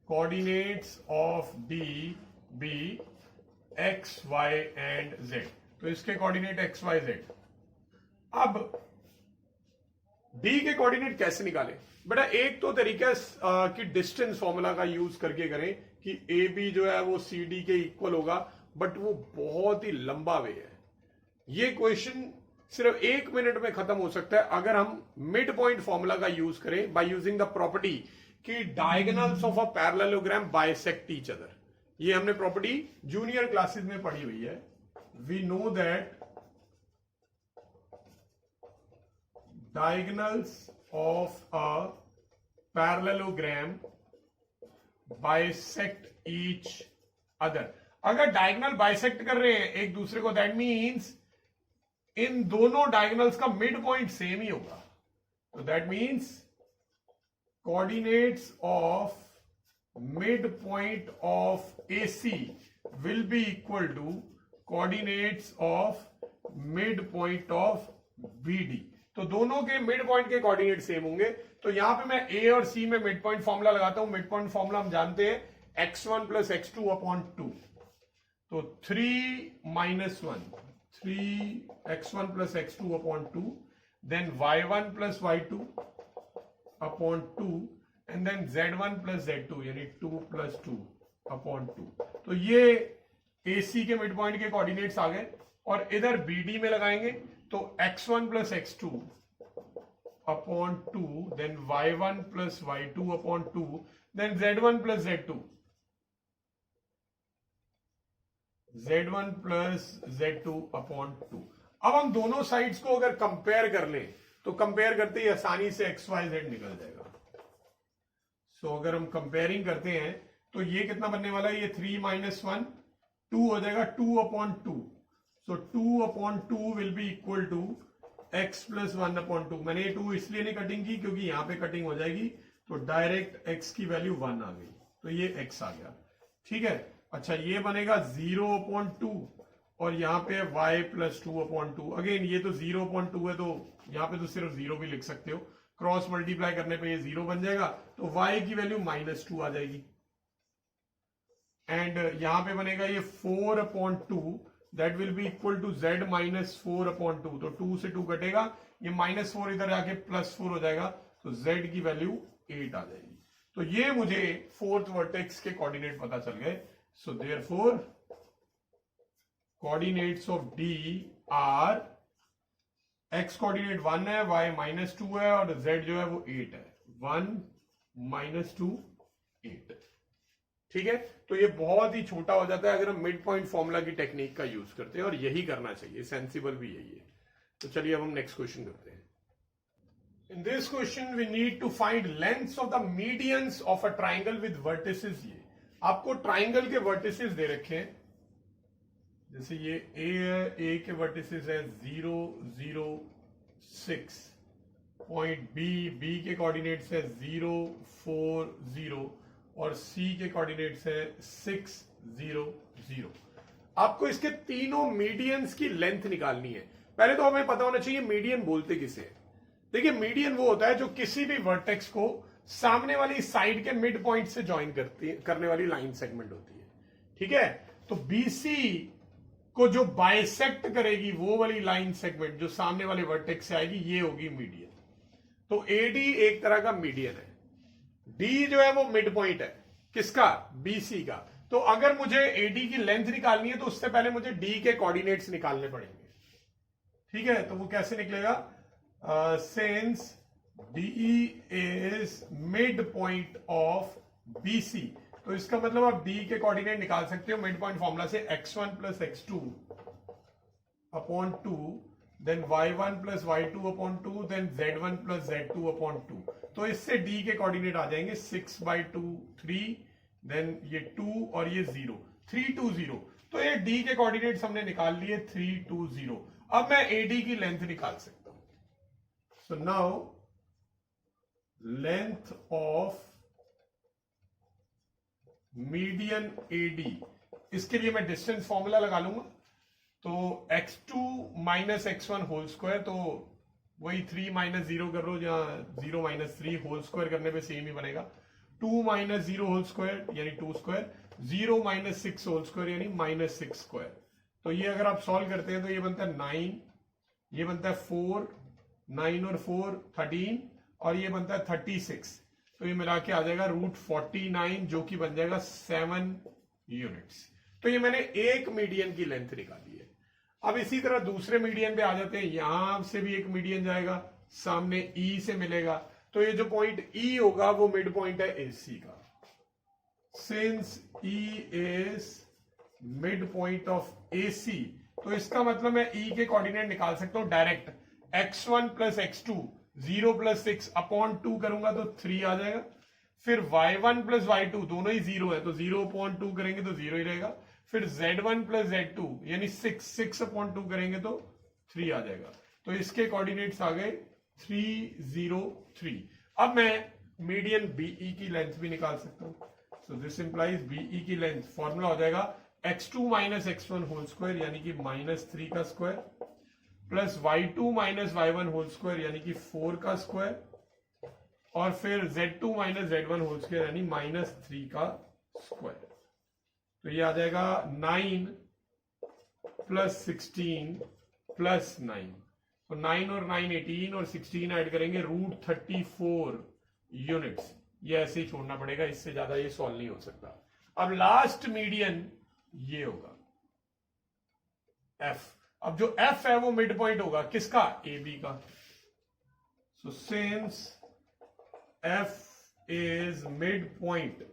coordinates of D be x, y and z. तो इसके कोऑर्डिनेट x, y, z. अब d के कोऑर्डिनेट कैसे निकालें? बेटा एक तो तरीका कि डिस्टेंस फॉर्मूला का यूज करके करें कि ए बी जो है वो सी डी के इक्वल होगा, बट वो बहुत ही लंबा वे है. ये क्वेश्चन सिर्फ 1 मिनट में खत्म हो सकता है अगर हम मिड पॉइंट फॉर्मूला का यूज करें बाय यूजिंग द प्रॉपर्टी कि diagonals of a parallelogram bisect each other. ये हमने प्रॉपर्टी जूनियर क्लासेस में पढ़ी हुई है. We know that diagonals of a parallelogram bisect each other. अगर डायगोनल बाइसेक्ट कर रहे हैं एक दूसरे को, दैट मीन्स इन दोनों डायगोनल्स का मिड पॉइंट सेम ही होगा. तो that means coordinates of mid point of AC will be equal to coordinates of mid point of BD. तो दोनों के मिड पॉइंट के कोऑर्डिनेट सेम होंगे. तो यहां पे मैं ए और सी में मिड पॉइंट फॉर्मूला लगाता हूं. मिड पॉइंट फॉर्मूला हम जानते हैं x1 + x2 upon 2. तो 3 - 1 3x1 + x2 upon 2, then y1 + y2 upon 2 and then z1 + z2 यानी 2 + 2 upon 2. तो ये AC के मिड पॉइंट के कोऑर्डिनेट्स आ गए और इधर BD में लगाएंगे. तो x1 + x2 upon 2, then y1 + y2 upon 2, then z1 + z2 upon 2. अब हम दोनों साइड्स को अगर कंपेयर कर लें तो कंपेयर करते ही आसानी से x, y, z निकल जाएगा. सो अगर हम कंपेयरिंग करते हैं तो ये कितना बनने वाला है? ये 3 - 1 2 हो जाएगा 2 upon 2. So 2 upon 2 will be equal to x + 1 upon 2. मैंने ये 2 इसलिए नहीं कटिंग की क्योंकि यहां पे कटिंग हो जाएगी. तो डायरेक्ट x की वैल्यू 1 आ गई. तो ये x आ गया. ठीक है. अच्छा ये बनेगा 0 upon 2 और यहां पे y + 2 upon 2. अगेन ये तो 0 upon 2 है तो यहां पे तो सिर्फ 0 भी लिख सकते हो. क्रॉस मल्टीप्लाई करने पे ये 0 बन जाएगा. तो y की वैल्यू -2 आ जाएगी. एंड यहां पे बनेगा ये 4 upon 2. That will be equal to z -4 upon 2. तो 2 से 2 कटेगा, ये -4 इधर आके +4 हो जाएगा. तो z की वैल्यू 8 आ जाएगी. तो ये मुझे फोर्थ वर्टेक्स के कोऑर्डिनेट पता चल गए. So therefore coordinates of D are x coordinate 1 है, y -2 है और z जो है वो 8 है. 1 - 2 8. ठीक है. तो ये बहुत ही छोटा हो जाता है अगर हम मिड पॉइंट फॉर्मूला की टेक्निक का यूज करते हैं और यही करना चाहिए. सेंसिबल भी यही है. तो चलिए अब हम नेक्स्ट क्वेश्चन करते हैं. In this question we need to find lengths of the medians of a triangle with vertices. ये आपको ट्राइंगल के वर्टिसेस दे रखे हैं. जैसे ये ए है, ए के वर्टिसेस है 0 0 6. पॉइंट बी के कोऑर्डिनेट्स है 0 4 0 और C के कोऑर्डिनेट्स है 6 0 0. आपको इसके तीनों मीडियंस की लेंथ निकालनी है. पहले तो हमें पता होना चाहिए मीडियन बोलते किसे. देखिए मीडियन वो होता है जो किसी भी वर्टेक्स को सामने वाली साइड के मिड पॉइंट से ज्वाइन करने वाली लाइन सेगमेंट होती है. ठीक है. तो BC को जो बाइसेक्ट करेगी वो वाली लाइन सेगमेंट जो सामने वाले वर्टेक्स से आएगी ये होगी मीडियन. तो AD एक तरह का मीडियन है. D जो है वो मिड पॉइंट है. किसका? BC का. तो अगर मुझे AD की लेंथ निकालनी है तो उससे पहले मुझे D के कोऑर्डिनेट्स निकालने पड़ेंगे. ठीक है. तो वो कैसे निकलेगा? Since DE is mid point of BC. तो इसका मतलब आप D के कोऑर्डिनेट निकाल सकते हो मिड पॉइंट फॉर्मूला से x1 + x2 upon 2, then y1 + y2 upon 2, then z1 + z2 upon 2. तो इससे D के कोऑर्डिनेट आ जाएंगे 6/2 3 देन ये 2 और ये 0, 3 2 0। तो ये डी के कोऑर्डिनेट्स हमने निकाल लिए 3 2 0। अब मैं एडी की लेंथ निकाल सकता हूं। So now length of median AD, इसके लिए मैं डिस्टेंस फॉर्मूला लगा लूंगा। तो x2 minus x1 whole square, तो वही 3 माइनस 0 कर लो, जहां 0 माइनस 3 होल स्क्वायर करने पे सेम ही बनेगा। 2 माइनस 0 होल स्क्वायर यानी 2 स्क्वायर, 0 माइनस 6 होल स्क्वायर यानी माइनस 6 स्क्वायर। तो ये अगर आप सॉल्व करते हैं तो ये बनता है 9, ये बनता है 4, 9 और 4 13, और ये बनता है 36। तो ये मिला के आ जाएगा √49, जो कि बन जाएगा 7 यूनिट्स। तो ये मैंने एक मीडियन की लेंथ निकाली है। अब इसी तरह दूसरे मीडियन पे आ जाते हैं। यहां से भी एक मीडियन जाएगा, सामने ई से मिलेगा। तो ये जो पॉइंट ई होगा वो मिड पॉइंट है एसी का। Since E is mid point of AC, तो इसका मतलब मैं ई के कोऑर्डिनेट निकाल सकता हूं direct. x1 plus x2, 0 plus 6 upon 2 करूंगा तो 3 आ जाएगा। फिर y1 प्लस y2, दोनों ही 0 है, तो 0 अपॉन 2 करेंगे तो 0 ही रहेगा। फिर z1 प्लस z2 यानी 6 अपॉन 2 करेंगे तो 3 आ जाएगा। तो इसके कोऑर्डिनेट्स आ गए 3 0 3। अब मैं मीडियन बीई की लेंथ भी निकाल सकता हूं। सो दिस इंप्लाइज बीई की लेंथ, फॉर्मूला हो जाएगा x2 minus x1 whole square यानी कि -3 का square, plus y2 minus y1 whole square यानी कि 4 का स्क्वायर, और फिर z2 minus z1 whole square यानी -3 का स्क्वायर। तो ये आ जाएगा 9 प्लस 16 प्लस 9। तो 9 और 9 18 और 16 ऐड करेंगे √34 यूनिट्स। ये ऐसे ही छोड़ना पड़ेगा, इससे ज्यादा ये सॉल्व नहीं हो सकता। अब लास्ट मीडियन ये होगा F। अब जो F है वो मिड पॉइंट होगा किसका, AB का। So since F is mid point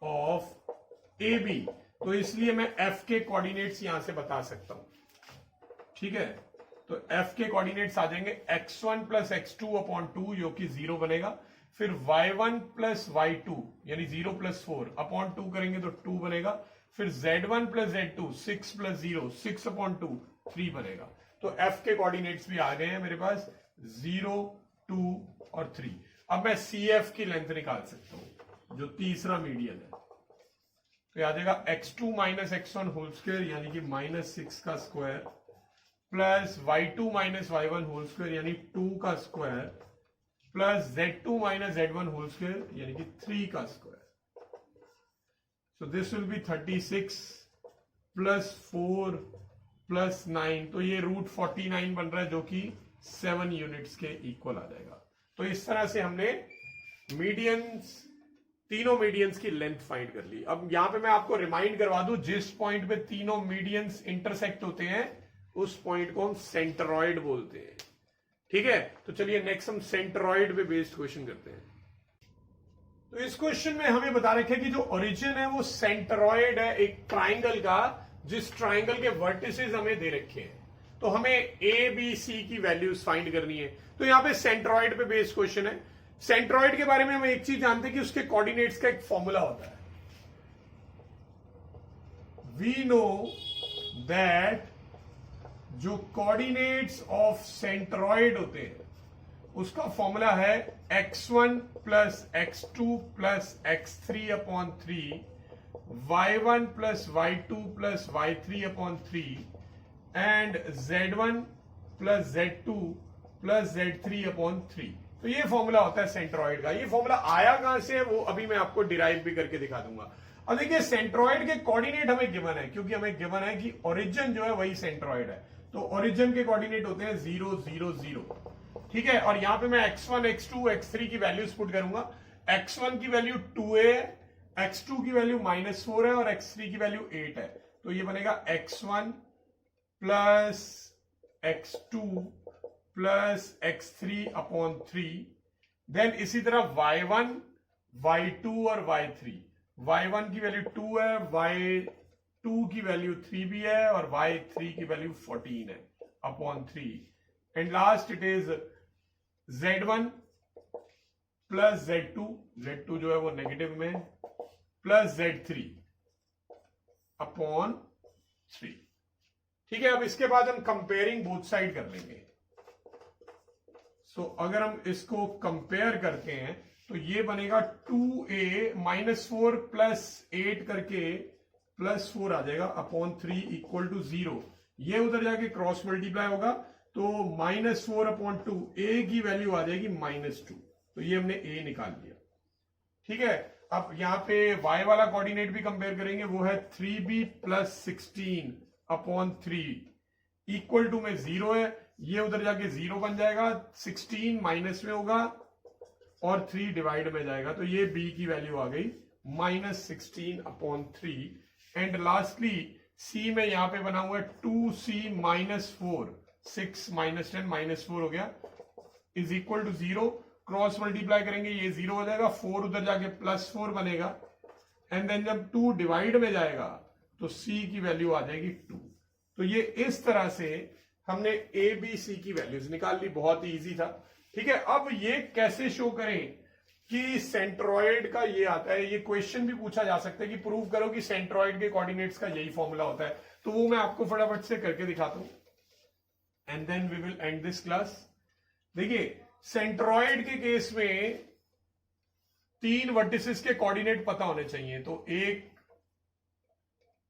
of AB, तो इसलिए मैं F के कोऑर्डिनेट्स यहां से बता सकता हूं। ठीक है, तो F के कोऑर्डिनेट्स आ जाएंगे x1 प्लस x2 अपॉन 2, जो कि 0 बनेगा। फिर y1 प्लस y2 यानी 0 प्लस 4 अपॉन 2 करेंगे तो 2 बनेगा। फिर z1 plus z2, 6 plus 0 6 upon 2 3 बनेगा। तो F के कोऑर्डिनेट्स भी आ गए हैं मेरे पास 0 2 और 3। अब मैं CF की लेंथ निकाल सकता हूं, जो तीसरा मीडियन है। तो आ जाएगा x2 minus x1 whole square यानी कि -6 का square, plus y2 minus y1 whole square यानी 2 का square, plus z2 minus z1 whole square यानी कि 3 का square. So this will be 36 plus 4 plus 9, तो ये √49 बन रहा है, जो कि 7 यूनिट्स के इक्वल आ जाएगा। तो इस तरह से हमने मीडियंस, तीनों मीडियंस की लेंथ फाइंड कर ली। अब यहां पे मैं आपको रिमाइंड करवा दूं, जिस पॉइंट पे तीनों मीडियंस इंटरसेक्ट होते हैं उस पॉइंट को हम सेंट्रॉइड बोलते हैं। ठीक है, तो चलिए नेक्स्ट हम सेंट्रॉइड पे बेस्ड क्वेश्चन करते हैं। तो इस क्वेश्चन में हमें बता रखे कि जो ओरिजिन है वो सेंट्रॉइड है, एक ट्राइंगल का, जिस ट्राइंगल के वर्टिसेस हमें दे रखे हैं। तो हमें ए बी सी की वैल्यूज फाइंड करनी है। तो यहां पे सेंट्रॉइड पे बेस्ड क्वेश्चन है। सेंट्रॉइड के बारे में हम एक चीज जानते हैं कि उसके कोऑर्डिनेट्स का एक फॉर्मूला होता है। वी नो दैट जो कोऑर्डिनेट्स ऑफ सेंट्रॉइड होते हैं उसका फॉर्मूला है x1 plus x2 plus x3 upon 3, y1 plus y2 plus y3 upon 3 and z1 plus z2 plus z3 upon 3। तो ये फॉर्मूला होता है सेंट्रॉइड का। ये फॉर्मूला आया कहां से है वो अभी मैं आपको डिराइव भी करके दिखा दूंगा। अब देखिए सेंट्रॉइड के कोऑर्डिनेट हमें गिवन है, क्योंकि हमें गिवन है कि ओरिजिन जो है वही सेंट्रॉइड है। तो ओरिजिन के कोऑर्डिनेट होते हैं 0 0 0। ठीक है, और यहां पे मैं x1 x2 x3 की वैल्यूज पुट करूंगा। x1 की वैल्यू 2a है, x2 की वैल्यू -4 है और x3 की वैल्यू 8 है। तो ये बनेगा x1 plus x2 plus x3 upon 3। Then इसी तरह y1 y2 और y3। y1 की वैल्यू 2 है, y2 की वैल्यू 3 भी है और y3 की वैल्यू 14 है upon 3। And last it is z1 plus z2 जो है वो नेगेटिव में, प्लस Z3 अपॉन 3। ठीक है, अब इसके बाद हम कंपेयरिंग बोथ साइड कर लेंगे। सो अगर हम इसको कंपेयर करते हैं तो ये बनेगा 2a -4 प्लस 8 करके प्लस 4 आ जाएगा अपॉन 3 इक्वल टू 0। ये उधर जाके क्रॉस मल्टीप्लाई होगा तो -4 अपॉन 2, a की वैल्यू आ जाएगी -2। तो ये हमने a निकाल लिया। ठीक है, अब यहां पे y वाला कोऑर्डिनेट भी कंपेयर करेंगे, वो है 3b plus 16 upon 3 equal to में 0 है। ये उधर जाके 0 बन जाएगा, 16 माइनस में होगा और 3 डिवाइड में जाएगा, तो ये b की वैल्यू आ गई -16 अपॉन 3। एंड लास्टली c में यहां पे बना हुआ है 2c -4, 6 - 10 -4 हो गया, is equal to 0। Cross multiply करेंगे, ये 0 हो जाएगा, 4 उधर जाके +4 बनेगा, एंड देन जब 2 डिवाइड में जाएगा तो c की वैल्यू आ जाएगी 2। तो ये इस तरह से हमने a b c की वैल्यूज निकाल ली, बहुत ही इजी था। ठीक है, अब ये कैसे शो करें कि सेंट्रॉइड का ये आता है, ये क्वेश्चन भी पूछा जा सकता है कि प्रूव करो कि सेंट्रॉइड के कोऑर्डिनेट्स का यही फॉर्मूला होता है, तो वो मैं आपको फटाफट से करके दिखाता हूं and then we will end this class. देखिए, सेंट्रॉइड के केस में 3 वर्टिसेस के कोऑर्डिनेट पता होने चाहिए। तो एक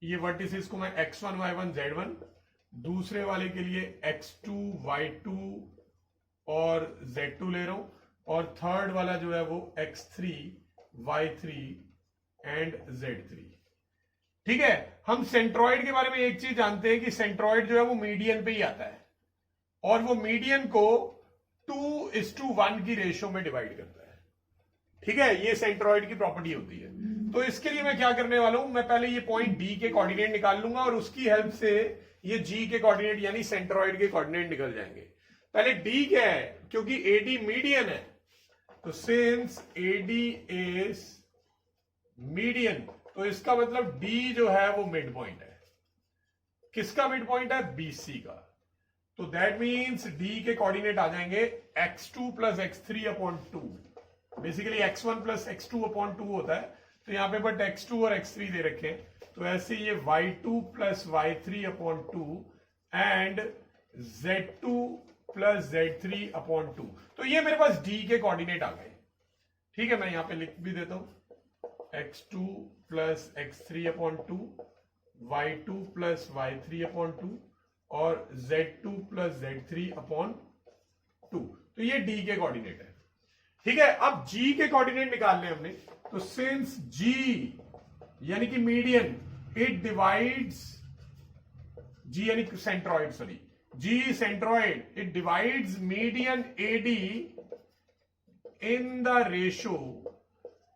ये वर्टिसेस को मैं x1 y1 z1, दूसरे वाले के लिए x2 y2 और z2 ले रहा हूं, और थर्ड वाला जो है वो x3 y3 एंड z3। ठीक है, हम सेंट्रॉइड के बारे में एक चीज जानते हैं कि सेंट्रॉइड जो है वो मीडियन पे ही आता है, और वो मीडियन को 2:1 की रेशियो में डिवाइड करता है। ठीक है, ये सेंट्रॉइड की प्रॉपर्टी होती है। तो इसके लिए मैं क्या करने वाला हूं, मैं पहले ये पॉइंट डी के कोऑर्डिनेट निकाल लूंगा और उसकी हेल्प से ये जी के कोऑर्डिनेट यानी सेंट्रॉइड के कोऑर्डिनेट निकल जाएंगे। पहले डी क्या है, क्योंकि एडी मीडियन है, तो सिंस एडी इज मीडियन, तो इसका मतलब डी जो है वो मिड पॉइंट है। किसका मिड पॉइंट है, बीसी का। तो दैट मीन्स डी के कोऑर्डिनेट आ जाएंगे x2 plus x3 upon 2। Basically x1 plus x2 upon 2 होता है, तो यहां पे बट x2 और x3 दे रखे हैं, तो ऐसे ये y2 plus y3 upon 2 and z2 plus z3 upon 2। तो ये मेरे पास d के कोऑर्डिनेट आ गए। ठीक है, मैं यहां पे लिख भी देता हूं x2 plus x3 upon 2, y2 plus y3 upon 2 और z2 प्लस z3 अपॉन 2। तो ये d के कोऑर्डिनेट है। ठीक है, अब g के कोऑर्डिनेट निकालने हमने, तो सिंस g यानी कि मीडियन, इट डिवाइड्स, g यानी centroid, sorry, g centroid, it divides median AD in the ratio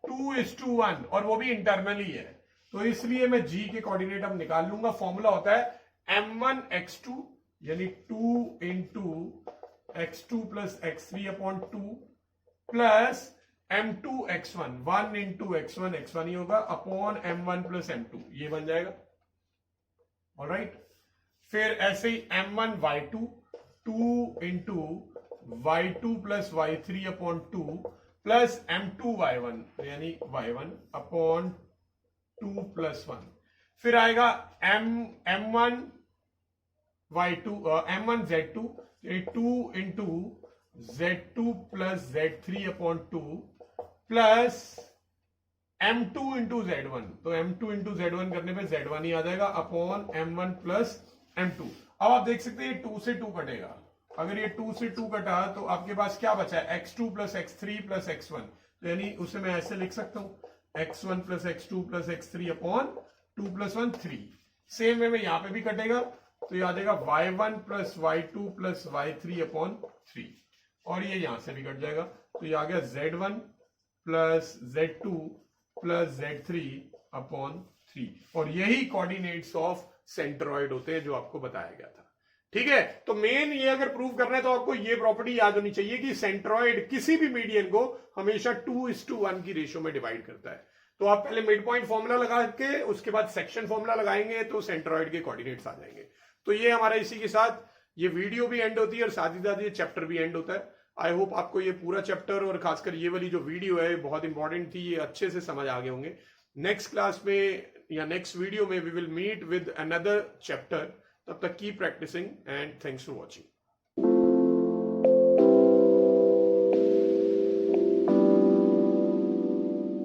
2:1, और वो भी इंटरनली है। तो इसलिए मैं g के कोऑर्डिनेट अब निकाल लूंगा। फॉर्मूला होता है m1 x2 यानी 2 into x2 plus x3 upon 2 plus m2 x1, 1 into x1, x1 ही होगा, अपॉन m1 प्लस m2, ये बन जाएगा। ऑलराइट, फिर ऐसे ही m1 y2, 2 into y2 plus y3 upon 2 plus m2 y1 यानी y1 अपॉन 2 प्लस 1। फिर आएगा m1 y2, m1 z2 यानी 2 into z2 plus z3 upon 2 plus m2 into z1, तो m2 इंटू z1 करने पे z1 ही आ जाएगा अपॉन m1 प्लस m2। अब आप देख सकते हैं 2 से 2 कटेगा, अगर ये 2 से 2 कटा तो आपके पास क्या बचा है, x2 plus x3 plus x1, तो यानी उसे मैं ऐसे लिख सकता हूं x1 plus x2 plus x3 upon 2 plus 1 3। Same way में यहां पे भी कटेगा, तो ये आ जाएगा y1 plus y2 plus y3 upon 3, और ये यहां से भी कट जाएगा, तो ये आ गया z1 plus z2 plus z3 upon 3, और यही कोऑर्डिनेट्स ऑफ सेंट्रॉइड होते हैं जो आपको बताया गया था। ठीक है, तो मेन ये अगर प्रूव करना है तो आपको ये प्रॉपर्टी याद होनी चाहिए कि सेंट्रॉइड किसी भी मीडियन को हमेशा 2:1 की रेशियो में डिवाइड करता है। तो आप पहले मिड पॉइंट फॉर्मूला लगा के उसके बाद सेक्शन फॉर्मूला लगाएंगे तो सेंट्रॉइड के कोऑर्डिनेट्स आ जाएंगे। तो ये हमारा इसी के साथ ये वीडियो भी एंड होती है और साथ ही साथ ये चैप्टर भी एंड होता है। आई होप आपको ये पूरा चैप्टर और खासकर ये वाली जो वीडियो है बहुत इंपॉर्टेंट थी, ये अच्छे से समझ आ गए होंगे। नेक्स्ट क्लास में या नेक्स्ट वीडियो में we will meet with another chapter. तब तक keep practicing and thanks for watching.